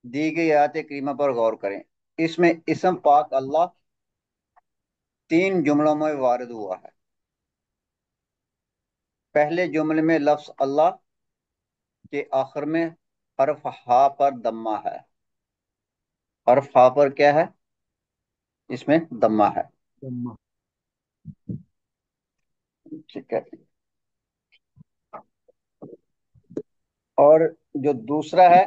दी गई आयत करीमा पर गौर करें। इसमें इसम पाक अल्लाह 3 जुमलों में वारिद हुआ है। पहले जुमले में लफ्ज अल्लाह के आखिर में हर्फ हा पर दम्मा है। हर्फ हा पर क्या है, इसमें दम्मा है, दम्मा। ठीक है। और जो दूसरा है,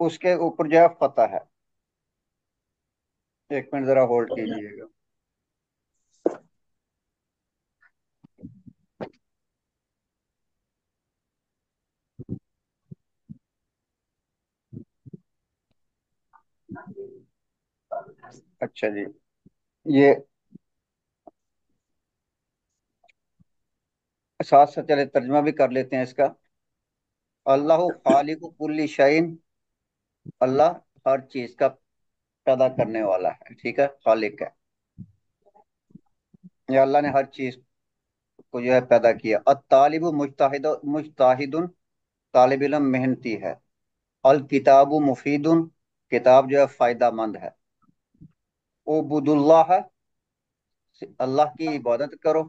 उसके ऊपर जो है फतह है। एक मिनट जरा होल्ड कीजिएगा। अच्छा जी, ये साथ साथ चले तर्जमा भी कर लेते हैं इसका। अल्लाह खालिकु कुल्ली शैइन, अल्लाह हर चीज का पैदा करने वाला है, ठीक है, खालिक है। या अल्लाह ने हर चीज को जो है पैदा किया। अत्तालिबु मुजताहिदुन, तालिब इल्म मेहनती है। अल किताबु मुफीदुन, किताब जो है फायदा मंद है। उबुदुल्लाह, अल्लाह की इबादत करो।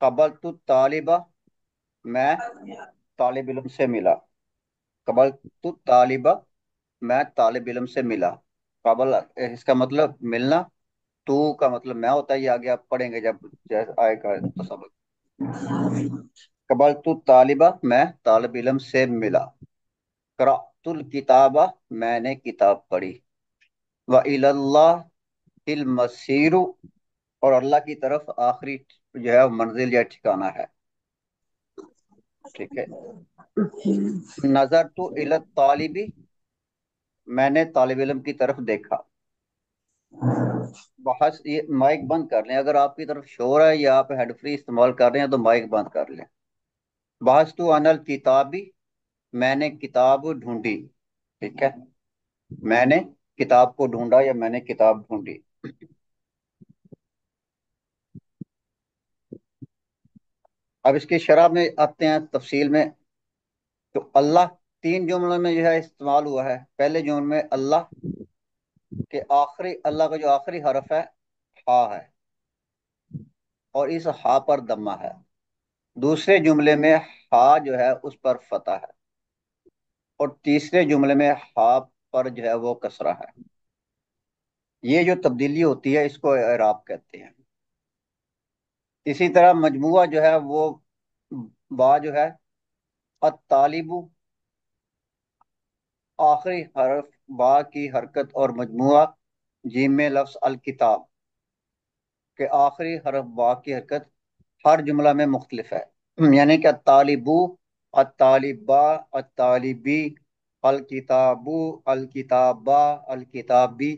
कबल तु तालिबा, मैं तालिब इल्म से मिला। कबल तु तालिबा, मैं तालिब इल्म से मिला। कबल इसका मतलब मिलना, तू का मतलब मैं होता है, ये आगे आप पढ़ेंगे जब जैसे आएगा तो सबक। कबल तु तालिबा, मैं तालिब इल्म से मिला। करअतुल किताबा, मैंने किताब पढ़ी। व इलल्लाह इल मसीरु, और अल्लाह की तरफ आखिरी जो है मंजिल या ठिकाना है, ठीक है। नजर तो इल तालिबी, मैंने तालिब इल्म की तरफ देखा। बहस, ये माइक बंद कर लें, अगर आपकी तरफ शोर है या आप हेड फ्री इस्तेमाल कर रहे हैं तो माइक बंद कर लें। बहस तो अनल किताबी, मैंने किताब ढूंढी, ठीक है। मैंने किताब को ढूंढा या मैंने किताब ढूंढी। अब इसकी शरह में आते हैं तफसील में। तो अल्लाह 3 जुमलों में जो है इस्तेमाल हुआ है। पहले जुमले में अल्लाह के आखिरी, अल्लाह का जो आखिरी हरफ है हा है, और इस हा पर दम्मा है। दूसरे जुमले में हा जो है उस पर फतह है, और तीसरे जुमले में हा पर जो है वो कसरा है। ये जो तब्दीली होती है इसको एराब कहते हैं। इसी तरह मजमुआ जो है वो बा जो है अत्तालिबु, आखिरी हरफ बा की हरकत, और मजमुआ जीम में लफ्ज अल किताब के आखिरी हरफ बा की हरकत हर जुमला में मुख्तलिफ है। यानी कि तालिबू, अतालिबा, अतालिबी, अल किताबू, अल किताबा, अल किताबी,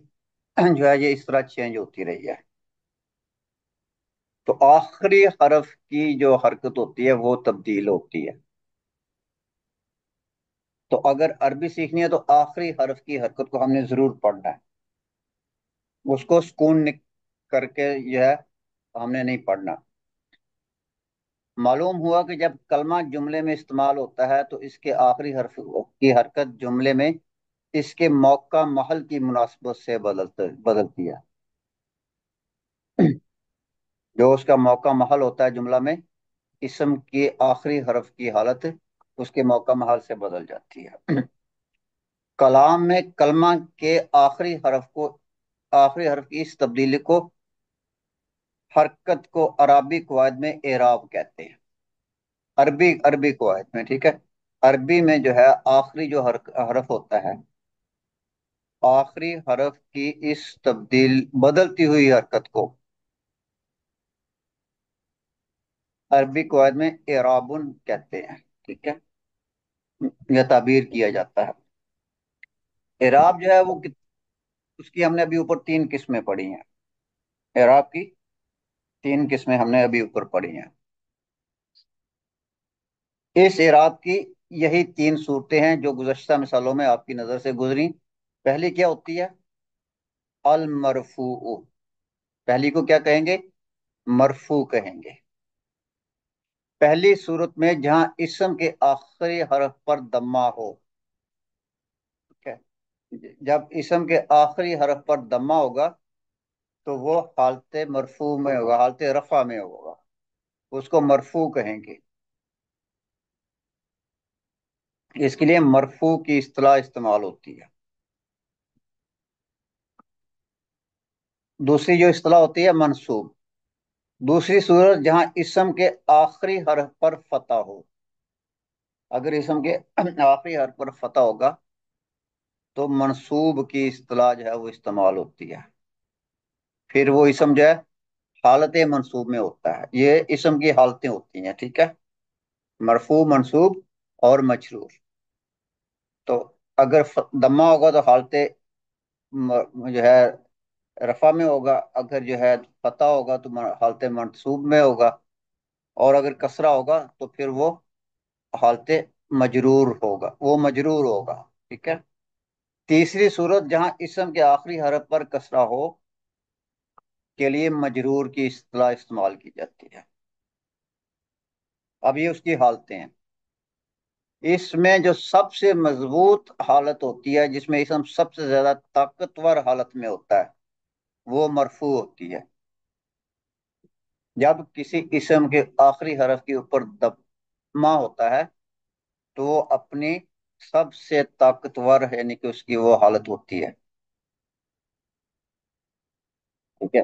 जो है ये इस तरह चेंज होती रही है। تو آخری حرف کی جو حرکت ہوتی ہے وہ تبدیل ہوتی ہے. تو اگر عربی سیکھنی ہے تو آخری حرف کی حرکت کو ہم نے ضرور پڑھنا ہے. اس کو سکون کر کے جو ہے ہم نے نہیں پڑھنا. معلوم ہوا کہ جب کلمہ جملے میں استعمال ہوتا ہے تو اس کے آخری حرف کی حرکت جملے میں اس کے موقع محل کی مناسبت سے بدلتی ہے. جو اس کا موقع محل ہوتا ہے جملہ میں، اسم کے آخری حرف کی حالت اس کے موقع محل سے بدل جاتی ہے. کلام میں کلمہ کے آخری حرف کی اس تبدیلی کو حرکت کو عربی قواعد میں اعراب کہتے ہیں. عربی قواعد میں، ٹھیک ہے. عربی میں جو ہے آخری جو حرف ہوتا ہے، آخری حرف کی اس بدلتی ہوئی حرکت کو عربی قواعد میں اعرابن کہتے ہیں، ٹھیک ہے. یا تعبیر کیا جاتا ہے. اعراب جو ہے وہ اس کی ہم نے ابھی اوپر 3 قسمیں پڑھی ہیں. اعراب کی 3 قسمیں ہم نے ابھی اوپر پڑھی ہیں. اس اعراب کی یہی 3 صورتیں ہیں جو گزشتہ مثالوں میں آپ کی نظر سے گزری. پہلی کیا ہوتی ہے؟ المرفوع. پہلی کو کیا کہیں گے؟ مرفوع کہیں گے. پہلی صورت میں جہاں اسم کے آخری حرف پر دمہ ہو. ٹھیک ہے. جب اسم کے آخری حرف پر دمہ ہوگا تو وہ حالت مرفوع میں ہوگا، حالت رفع میں ہوگا. اس کو مرفوع کہیں گے. اس کے لیے مرفوع کی اصطلاح استعمال ہوتی ہے. دوسری جو اصطلاح ہوتی ہے منصوب. دوسری صورت جہاں اسم کے آخری حرف پر فتح ہو. اگر اسم کے آخری حرف پر فتح ہوگا تو منصوب کی اصطلاح جو ہے وہ استعمال ہوتی ہے. پھر وہ اسم جو ہے حالت منصوب میں ہوتا ہے. یہ اسم کی حالتیں ہوتی ہیں، ٹھیک ہے. مرفوع، منصوب اور مجرور. تو اگر دمہ ہوگا تو حالت جو ہے رفع میں ہوگا، اگر جو ہے فتح ہوگا تو حالت منصوب میں ہوگا، اور اگر کسرہ ہوگا تو پھر وہ حالت مجرور ہوگا، ٹھیک ہے. تیسری صورت جہاں اسم کے آخری حرف پر کسرہ ہو کے لیے مجرور کی اصطلاح استعمال کی جاتی ہے. اب یہ اس کی حالتیں ہیں. اس میں جو سب سے مضبوط حالت ہوتی ہے، جس میں اسم سب سے زیادہ طاقتور حالت میں ہوتا ہے، وہ مرفوع ہوتی ہے. جب کسی اسم کے آخری حرف کے اوپر دمہ ہوتا ہے تو وہ اپنی سب سے طاقتور، یعنی کہ اس کی وہ حالت ہوتی ہے، ٹھیک ہے.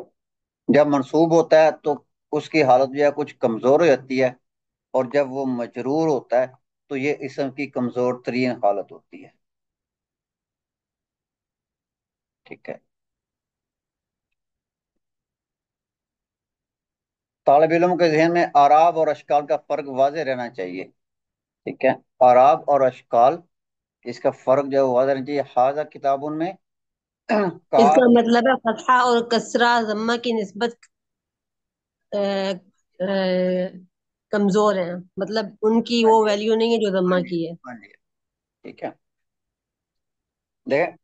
جب منصوب ہوتا ہے تو اس کی حالت جو ہے کچھ کمزور ہو جاتی ہے، اور جب وہ مجرور ہوتا ہے تو یہ اسم کی کمزور ترین حالت ہوتی ہے، ٹھیک ہے. طالب علم کے ذہن میں اعراب اور اشکال کا فرق واضح رہنا چاہیے، ٹھیک ہے. اعراب اور اشکال، اس کا فرق جو ہے واضح رہنا چاہیے. حاضہ کتابوں میں اس کا کاف. مطلب ہے فتحہ اور کسرہ ضمہ کی نسبت کمزور ہیں، مطلب ان کی ہاں وہ جی، ویلیو نہیں ہے جو ہاں ضمہ جی، کی ہے. ہاں جی، ٹھیک ہے. دیکھیں،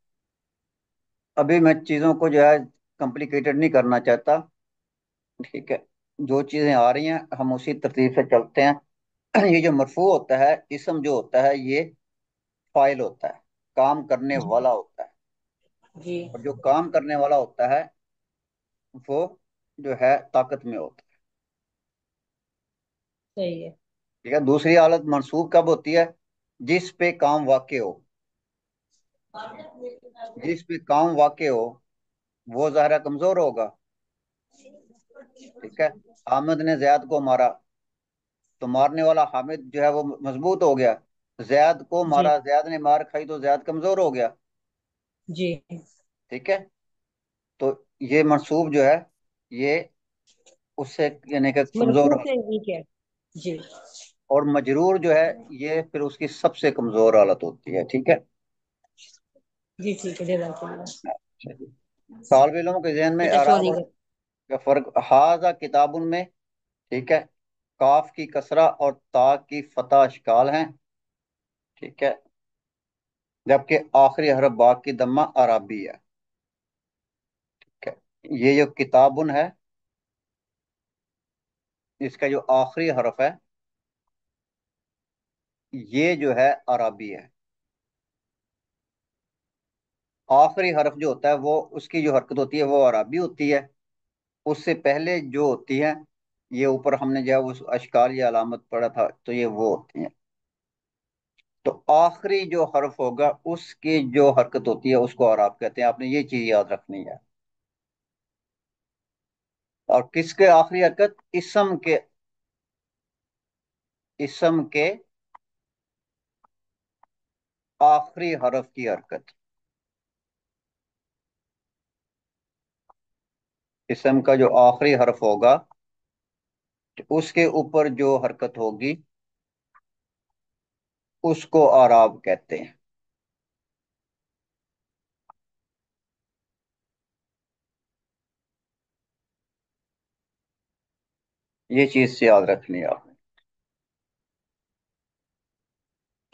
ابھی میں چیزوں کو جو ہے کمپلیکیٹڈ نہیں کرنا چاہتا، ٹھیک ہے. جو چیزیں آ رہی ہیں ہم اسی ترتیب سے چلتے ہیں. یہ جو مرفوع ہوتا ہے، اسم جو ہوتا ہے یہ فاعل ہوتا ہے، کام کرنے والا ہوتا ہے. جی اور جو کام کرنے والا ہوتا ہے وہ جو ہے طاقت میں ہوتا ہے، صحیح ہے. ٹھیک ہے. دوسری حالت منصوب کب ہوتی ہے؟ جس پہ کام واقع ہو. جس پہ کام واقع ہو وہ ظاہرہ کمزور ہوگا، ٹھیک ہے. حامد نے زیاد کو مارا تو مارنے والا حامد جو ہے وہ مضبوط ہو گیا. زیاد کو جی مارا، زیاد نے مار کھائی تو زیاد کمزور ہو گیا، جی ٹھیک ہے. تو یہ منصوب جو ہے یہ اس سے یعنی کہ کمزور مرفوع سے حالت. ٹھیک ہے. جی اور مجرور جو ہے یہ پھر اس کی سب سے کمزور حالت ہوتی ہے، ٹھیک ہے. جی ٹھیک ہے. جزاک اللہ. طالب علموں کے ذہن میں بیٹا شو نہیں کر. کا فرق हाजा किताबुन में, ठीक है, काफ की कसरा और ता की फतह अशकाल हैं, ठीक है, जबकि आखिरी हरफ बा की दम्मा अरबी है, ठीक है। ये जो किताबुन है, इसका जो आखिरी हरफ है ये जो है अरबी है। आखिरी हरफ जो होता है वो उसकी जो हरकत होती है वो अरबी होती है। उससे पहले जो होती है, ये ऊपर हमने जब उस अशकाल या अलामत पढ़ा था तो ये वो होती है। तो आखिरी जो हर्फ होगा उसकी जो हरकत होती है उसको अरब कहते हैं। आपने ये चीज याद रखनी है। और किसके आखिरी हरकत? इसम के आखिरी हरफ की हरकत। इसम का जो आखिरी हरफ होगा उसके ऊपर जो हरकत होगी उसको आराब कहते हैं। ये चीज से याद रखनी है आपने।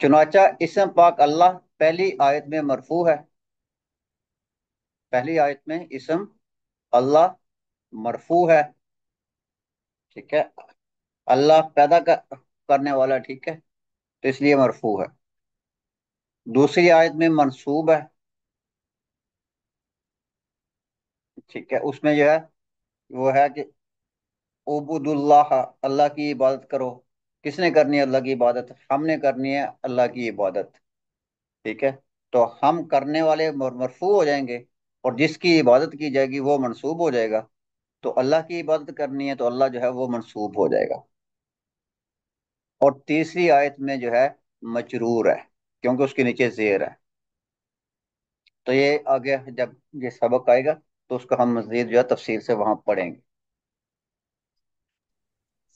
चुनाचा इसम पाक अल्लाह पहली आयत में मरफू है। पहली आयत में इसम अल्लाह मरफू है, ठीक है। अल्लाह करने वाला, ठीक है, तो इसलिए मरफू है। दूसरी आयत में मंसूब है, ठीक है। उसमें जो है वो है कि उबुदुल्लाह, अल्लाह की इबादत करो। किसने करनी है अल्लाह की इबादत? हमने करनी है अल्लाह की इबादत, ठीक है। तो हम करने वाले मरफू हो जाएंगे और जिसकी इबादत की जाएगी वो मंसूब हो जाएगा। तो अल्लाह की इबादत करनी है तो अल्लाह जो है वो मंसूब हो जाएगा। और तीसरी आयत में जो है मजरूर है क्योंकि उसके नीचे जेर है। तो ये आगे जब ये सबक आएगा तो उसको हम मजीद जो है तफसील से वहां पढ़ेंगे।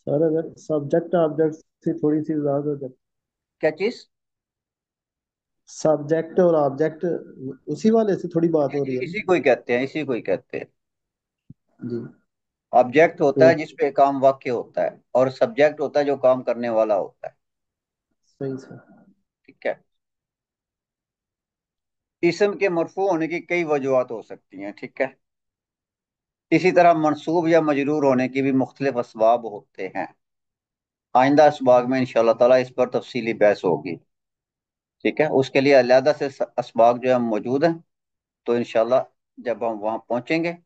सर अगर सब्जेक्ट ऑब्जेक्ट से थोड़ी सी ज्यादा हो जाए। क्या चीज? सब्जेक्ट और ऑब्जेक्ट उसी वाले से थोड़ी बात जी हो जी, रही है ना। इसी को ही कहते हैं, इसी को ही कहते हैं। जी। ऑब्जेक्ट होता तो है जिस पे काम वाक्य होता है और सब्जेक्ट होता है जो काम करने वाला होता है, सही सर। ठीक है। इसम के मरफू होने की कई वजूहत हो सकती हैं, ठीक है। इसी तरह मंसूब या मजरूर होने की भी मुख्तलिफ असबाब होते हैं। आइंदा असबाग में इंशाल्लाह ताला इस पर तफसीली बहस होगी, ठीक है। उसके लिए अलहदा से असबाग जो है मौजूद हैं। तो इंशाल्लाह जब हम वहां पहुंचेंगे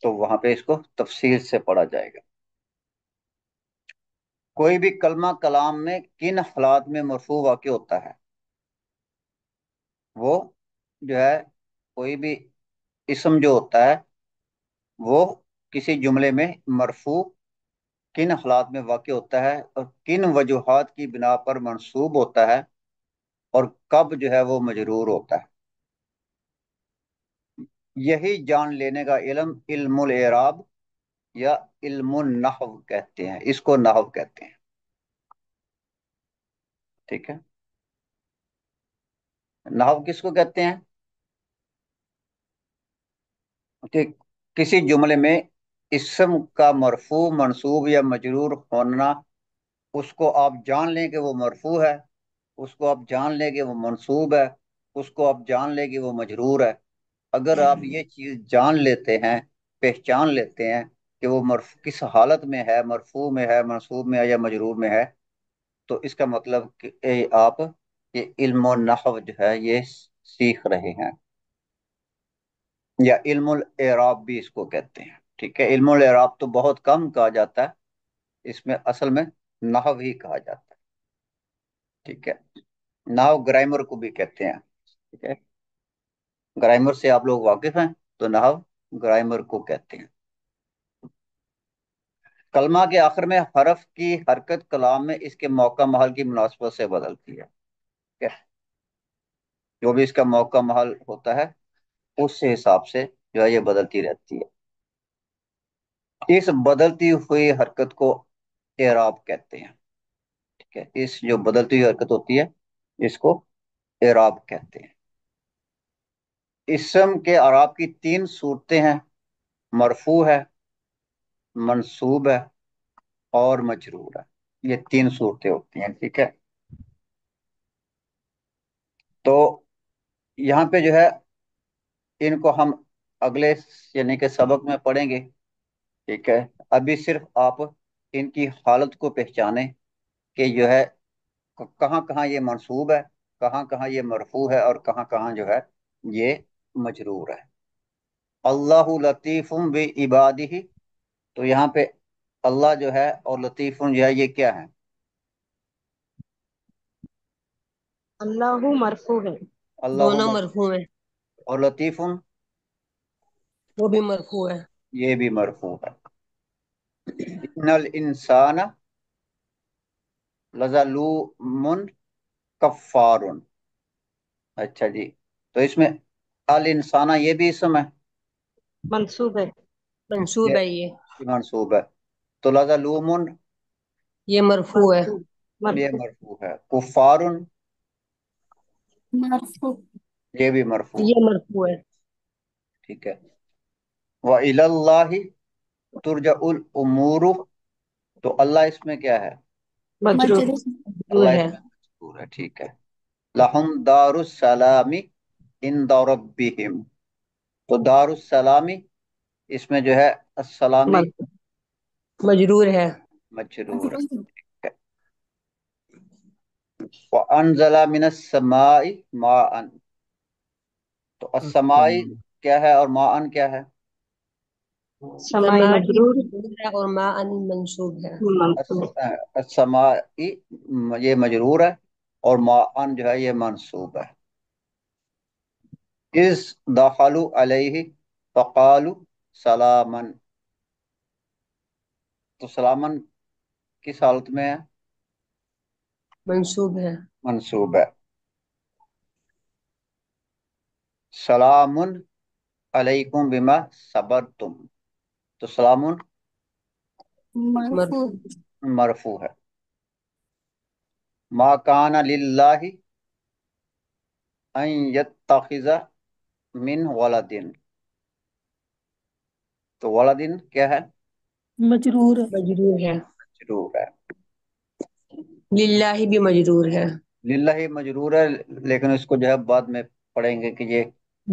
तो वहां पे इसको तफसील से पढ़ा जाएगा। कोई भी कलमा कलाम में किन हालात में मरफू वाक़ होता है? वो जो है कोई भी इसम जो होता है वो किसी जुमले में मरफू किन हालात में वाक़ होता है और किन वजूहात की बिना पर मंसूब होता है और कब जो है वो मजरूर होता है। यही जान लेने का इल्म इल्मुल एराब या इल्मुन नहव कहते हैं। इसको नहव कहते हैं, ठीक है। नहव किसको कहते हैं कि किसी जुमले में इसम का मरफू मंसूब या मजरूर होना, उसको आप जान लें कि वो मरफू है, उसको आप जान लें कि वो मंसूब है, उसको आप जान लें कि वो मजरूर है। अगर आप ये चीज जान लेते हैं, पहचान लेते हैं कि वो मरफू किस हालत में है, मरफू में है, मंसूब में है या मजरूर में है, तो इसका मतलब कि आप ये इल्म नहव जो है ये सीख रहे हैं। या इल्मुल एराब भी इसको कहते हैं, ठीक है। इल्मुल एराब तो बहुत कम कहा जाता है, इसमें असल में नहव ही कहा जाता है, ठीक है। नाव ग्रामर को भी कहते हैं, ठीक है। ग्रामर से आप लोग वाकिफ हैं तो नाव ग्रामर को कहते हैं। कलमा के आखिर में हरफ की हरकत कलाम में इसके मौका महल की मुनासबत से बदलती है, ठीक है। जो भी इसका मौका महल होता है उस हिसाब से जो है ये बदलती रहती है। इस बदलती हुई हरकत को एराब कहते हैं, ठीक है। इस जो बदलती हुई हरकत होती है इसको एराब कहते हैं। इसम के अराब की तीन सूरतें हैं। मरफू है, منصوب ہے اور مجرور ہے. یہ 3 صورتیں ہوتی ہیں. ٹھیک ہے. تو یہاں پہ جو ہے ان کو ہم اگلے یعنی کہ سبق میں پڑھیں گے. ٹھیک ہے. ابھی صرف آپ ان کی حالت کو پہچانیں کہ جو ہے کہاں کہاں یہ منصوب ہے، کہاں کہاں یہ مرفوع ہے، اور کہاں کہاں جو ہے یہ مجرور ہے. اللہ لطیف بعبادہ، تو یہاں پہ اللہ جو ہے اور لطیف جو ہے یہ کیا ہے؟ اللہ مرفوع ہے. اللہ دونوں مرفوع ہیں، اور لطیف وہ بھی مرفوع ہے. یہ بھی مرفوع ہے. ان الانسان لظلوم کفار. اچھا جی. تو اس میں الانسانہ یہ بھی اسم ہے، منصوب ہے. منصوب ہے یہ یہ منصوب ہے. تو لظلوم یہ مرفوع ہے. مرفوع یہ مرفوع مرفوع ہے. کفار مرفوع یہ بھی مرفوع. یہ مرفوع ہے. ٹھیک ہے. وَإِلَى اللَّهِ تُرْجَعُ الْأُمُورُ، تو اللہ اس میں کیا ہے؟ مجرور. مجرور مرفوع اللہ ہے. اس میں مذکور ہے. ٹھیک ہے. لَهُمْ دَارُ السَّلَامِ عِنْدَ رَبِّهِمْ، تو دار السلامی اس میں جو ہے السلامی مرفوع. مجرور ہے. مجرور ہے. ٹھیک ہے. وَأَنزَلَ مِنَ السَّمَاءِ مَاءً، تو السمائی کیا ہے اور ماءً کیا ہے؟ سمائی سماعی مجرور مجرور ہے اور ماء منصوب ہے. منصوب. السمائی یہ مجرور ہے اور ماءً جو ہے یہ منصوب ہے. اذ دخلوا علیہ فقالوا سلاما، تو سلامن کس حالت میں ہے؟ منصوب ہے. منصوب ہے. سلام علیکم بما صبرتم، تو سلام مرفوع مرفوع مرفوع ہے. ما کان للہ ان یتخذ من ولد، تو ولدن کیا ہے؟ مجرور ہے. مجرور ہے. مجرور ہے. للہ بھی مجرور ہے. للہ مجرور ہے، لیکن اس کو جو ہے بعد میں پڑھیں گے کہ یہ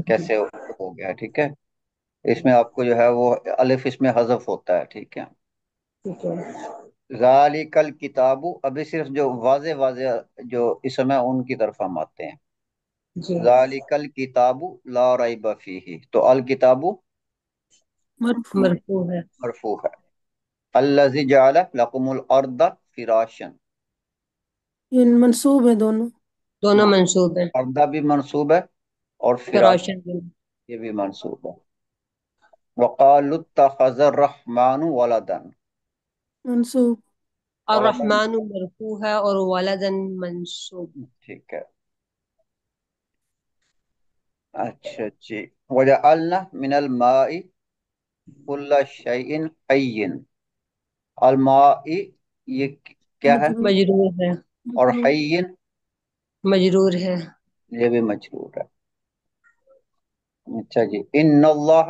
کیسے ہو گیا. ٹھیک ہے. اس میں آپ کو جو ہے وہ الف اس میں حذف ہوتا ہے. ٹھیک ہے. ٹھیک ہے. ذالک الکتاب، ابھی صرف جو واضح واضح جو اسم ہے ان کی طرف ہم آتے ہیں. جی ذالک الکتاب لا ریب فیہ، تو الکتاب مرفوع مرفوع ہے. مرفوع ہے. الذی جعل لکم الارض فراشا، یہ منصوب ہے دونوں. دونوں منصوب ہیں. اردا بھی منصوب ہے اور فراش فراشن بھی. یہ بھی منصوب ہے. وقالوا اتخذ الرحمن ولدا، منصوب. ولدا. الرحمن مرفوع ہے اور ولدن منصوب. ٹھیک ہے. اچھا جی. وجعلنا من الماء كل شيء حي، الماء یہ کیا ہے؟ مجرور مجرور ہے. اور مجرور حی مجرور ہے. یہ بھی مجرور ہے. اچھا جی. ان اللہ،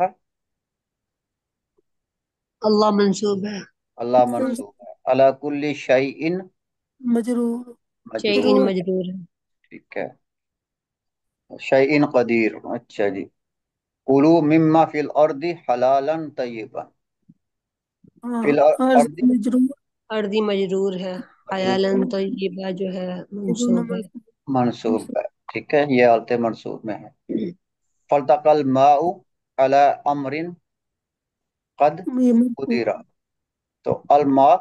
اللہ منصوب ہے. اللہ منصوب ہے. علی کل شیء مجرور شیء مجرور. مجرور ہے. ٹھیک ہے. شیء قدیر. اچھا جی. کلوا مما فی الارض حلالا طیبا، ہاں فی عرض الارض مجرور ارضی مجرور ہے. مجرور حیالن طیبہ جو ہے یہ دونوں منصوب ہے. منصوب ہے. ٹھیک ہے. یہ حالت منصوب میں ہے. فالتقى الماء على امر قد یہ مرفوع قدر، تو الماء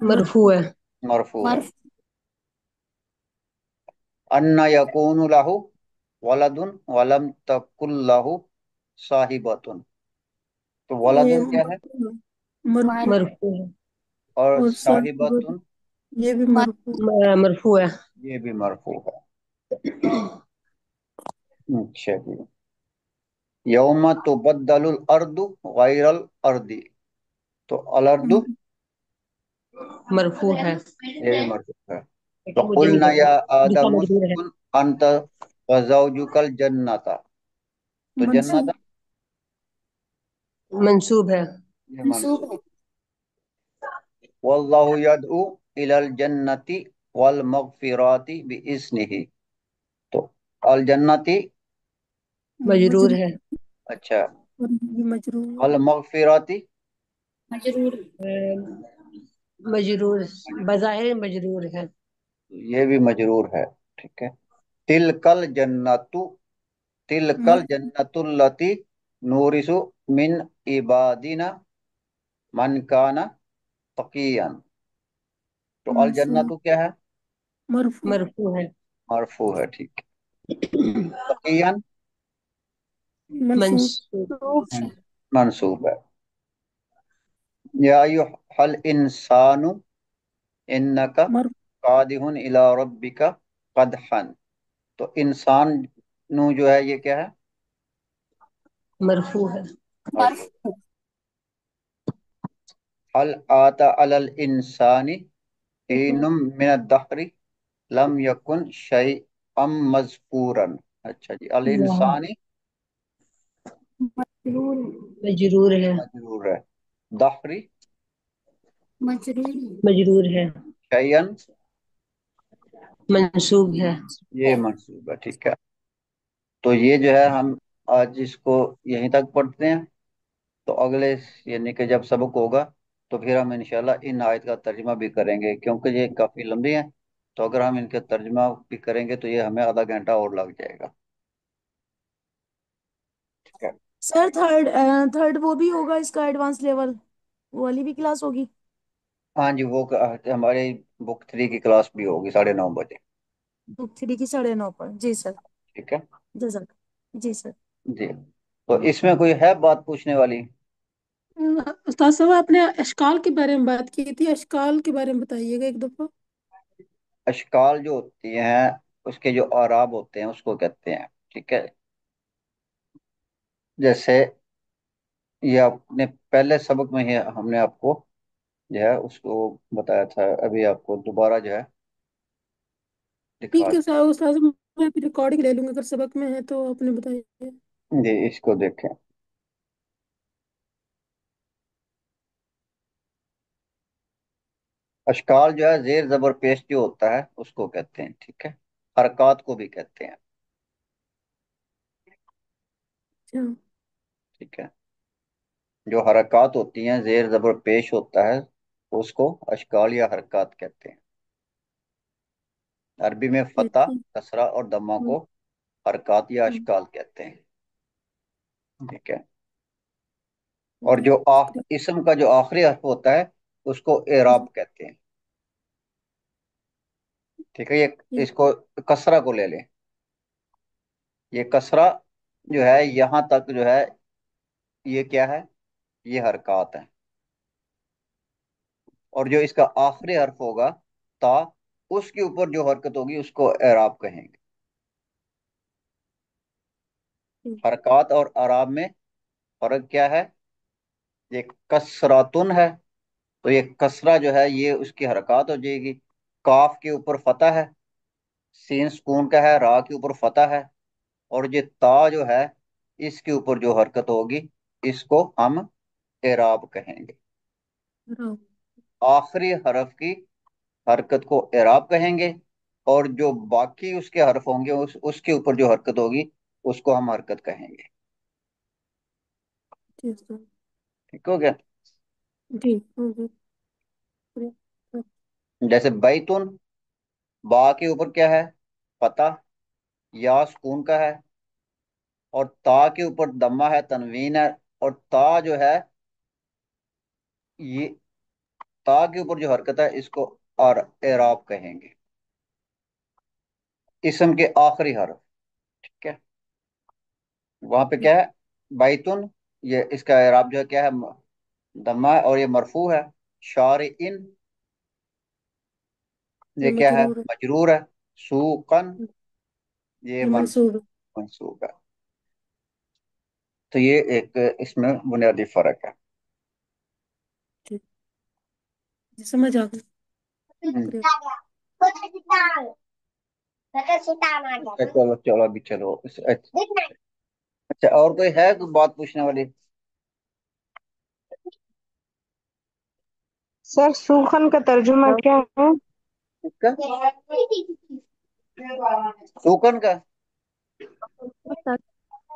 مرفوع ہے. مرفوع ہے. مرفوع ان یکون له ولد ولم تکن له صاحبۃ، تو ولد یہ کیا ہے مرفوع مرفوع ہے. اور اور صاحبۃ صاحب یہ بھی مرفوع. مرفوع ہے. یہ بھی مرفوع ہے. اچھا جی. یوم تبدل الارض غیر الارض، تو الارض مرفوع ہے. یہ بھی مرفوع ہے. لیکن مجھے نہیں وقلنا یا پتا دوسرا آدم مجرور ہے. اسکن انت وزوجک الجنت، تو منصوب جنت منصوب ہے. ये منسوب मंसूब। है। वल्लाहु यदउ इलल जन्नति वल मगफिराति बिइज़्निही। तो अल जन्नति, मजरूर मजरूर। है। अच्छा, और ये मजरूर। अल मगफिराति, मजरूर। मजरूर, बज़ाहिर मजरूर है। ये भी मजरूर है। ठीक है। तिलकल जन्नतु, तिलकल मर जन्नतुल्लती नूरिसु मिन इबादिना मन काना तकियन। तो अल मंसूब जन्नतु क्या है? मरफू मरफू है। मरफू है। ठीक है। तकियन मंसूब मंसूब। मंसूब है। या अय्युहल इंसानु इन्नका मर कादिहुन इला रब्बिका कदहन। तो इंसान नु जो है ये क्या है? मरफू है। मरफू। हल आता अलल इंसानी हीनुम मिन दहरी लम यकुन शैअम मज़कूरन। अच्छा जी, अल वाह, इंसानी मजरूर मजरूर है। मजरूर है। दहरी मजरूर मजरूर है। शैअन, मंसूब है। ये मंसूब है। ठीक है। तो ये जो है हम आज इसको यहीं तक पढ़ते हैं। तो अगले यानी कि जब सबक होगा तो फिर हम इंशाल्लाह इन आयत का तर्जमा भी करेंगे, क्योंकि ये काफ़ी लंबी है। तो अगर हम इनका तर्जमा भी करेंगे तो ये हमें आधा घंटा और लग जाएगा। ठीक है। सर थर्ड थर्ड वो भी होगा इसका एडवांस लेवल, वो वाली भी क्लास होगी? हाँ जी, वो हमारी बुक 3 की क्लास भी होगी 9:30 बजे। बुक 3 की 9:30 पर, जी सर। ठीक है जज़ाक। जी सर। जी। तो इसमें कोई है बात पूछने वाली? उस्ताद साहब आपने अशकाल के बारे में बात की थी, अशकाल के बारे में बताइएगा एक दफा। अशकाल जो होती हैं उसके जो आराब होते हैं उसको कहते हैं। ठीक है। जैसे ये आपने पहले सबक में ही हमने आपको जो है उसको बताया था, अभी आपको दोबारा जो है दिखा। ठीक है सर, उस्ताद साहब मैं रिकॉर्डिंग ले लूंगा, अगर सबक में है तो आपने बताइए। जी, इसको देखें। अशकाल जो है जेर जबर पेश जो होता है उसको कहते हैं। ठीक है। हरकत को भी कहते हैं। अच्छा। ठीक है। जो हरकत होती हैं जेर जबर पेश होता है उसको अशकाल या हरकत कहते हैं। अरबी में ठीक फतह, है। कसरा और दम्मा हम्म, को हरकत या हम्म, अशकाल कहते हैं। ठीक है। और जी, जो शुक्रिया। इसम का जो आखिरी हर्फ होता है उसको एराब कहते हैं। ठीक है। ये ठीक। इसको कसरा को ले लें। ये कसरा जो है यहां तक जो है ये क्या है? ये हरकत है। और जो इसका आखिरी हर्फ होगा ता, उसके ऊपर जो हरकत होगी उसको एराब कहेंगे। ठीक। हरकत और आराब में फर्क क्या है? ये कसरातुन है तो ये कसरा जो है ये उसकी हरकत हो जाएगी। काफ के ऊपर फतह है, सीन सुकून का है, रा के ऊपर फतह है। और ये ता जो है इसके ऊपर जो हरकत होगी इसको हम एराब कहेंगे। राव। आखिरी हरफ की हरकत को एराब कहेंगे। और जो बाकी उसके हरफ होंगे उसके ऊपर जो हरकत होगी उसको हम हरकत कहेंगे। ठीक सर। ठीक हो गया। ठीक हो गया, शुक्रिया। जैसे बैतुन, बा के ऊपर क्या है? फतह, या सुकून का है। और ता के ऊपर दम्मा है, तनवीन है। और ता जो है ये ता के ऊपर जो हरकत है इसको और एराब कहेंगे। इसम के आखिरी हरफ। ठीक है। वहां पे क्या है? बैतुन, ये इसका एराब जो है क्या है? दम्मा है और ये मरफू है। शार इन, ये ये क्या है? मजरूर है। मजरूर है। सूकन, ये ये मंसूब है। मंसूब है। तो ये एक इसमें बुनियादी फर्क है। ठीक, जी समझ आ गई, हम्म। शुक्रिया। अच्छा, चलो चलो अभी चलो अच्छा, और कोई है कोई बात पूछने वाली? सर सूखन का तर्जुमा क्या है? इसका सूखन का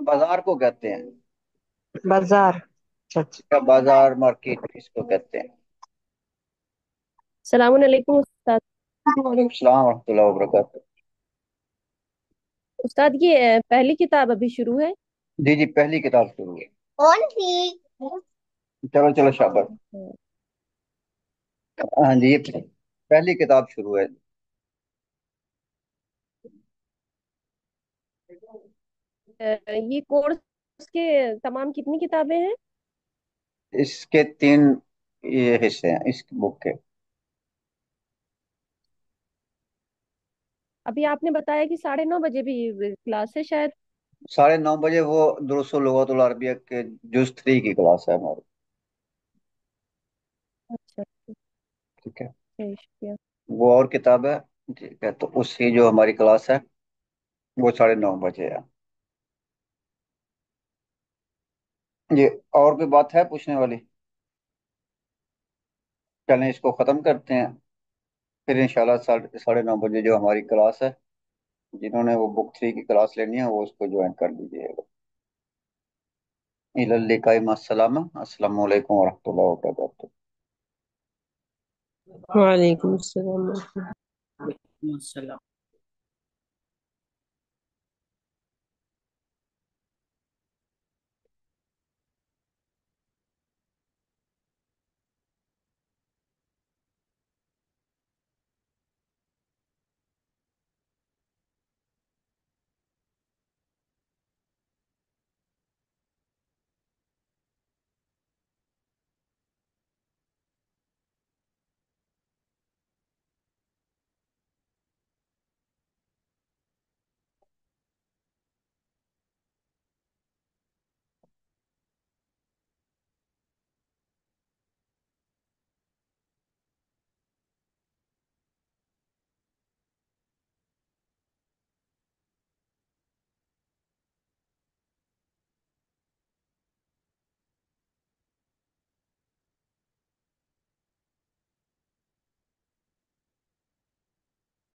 बाजार को कहते हैं। बाजार। अच्छा अच्छा। इसका बाजार मार्केट इसको कहते हैं। सलाम अलैकुम उस्ताद। वालेकुम सलाम रहमतुल्लाहि व बरकातहू। उस्ताद ये पहली किताब अभी शुरू है। जी जी, पहली किताब शुरू है। कौन सी? चलो चलो शाबाश। हाँ जी, ये पहली किताब शुरू है। ये कोर्स के तमाम कितनी किताबें हैं? इसके 3 ये हिस्से हैं इस बुक के। अभी आपने बताया कि 9:30 बजे भी क्लास है शायद। 9:30 वो दुरुस्त लुगातुल अरबिया के जुज 3 की क्लास है हमारी। अच्छा, ठीक है, शुक्रिया। वो और किताब है। ठीक है, तो उसकी जो हमारी क्लास है वो 9:30 बजे है। ये और कोई बात है पूछने वाली? चलें इसको ख़त्म करते हैं, फिर इंशाल्लाह 9:30 बजे जो हमारी क्लास है, जिन्होंने वो बुक 3 की क्लास लेनी है वो उसको ज्वाइन कर लीजिएगा। इलल लिकाई मस्सलामा। अस्सलामु अलैकुम वरहमतुल्लाहि वबरकातुहू। वालेकुम अस्सलाम। सलाम।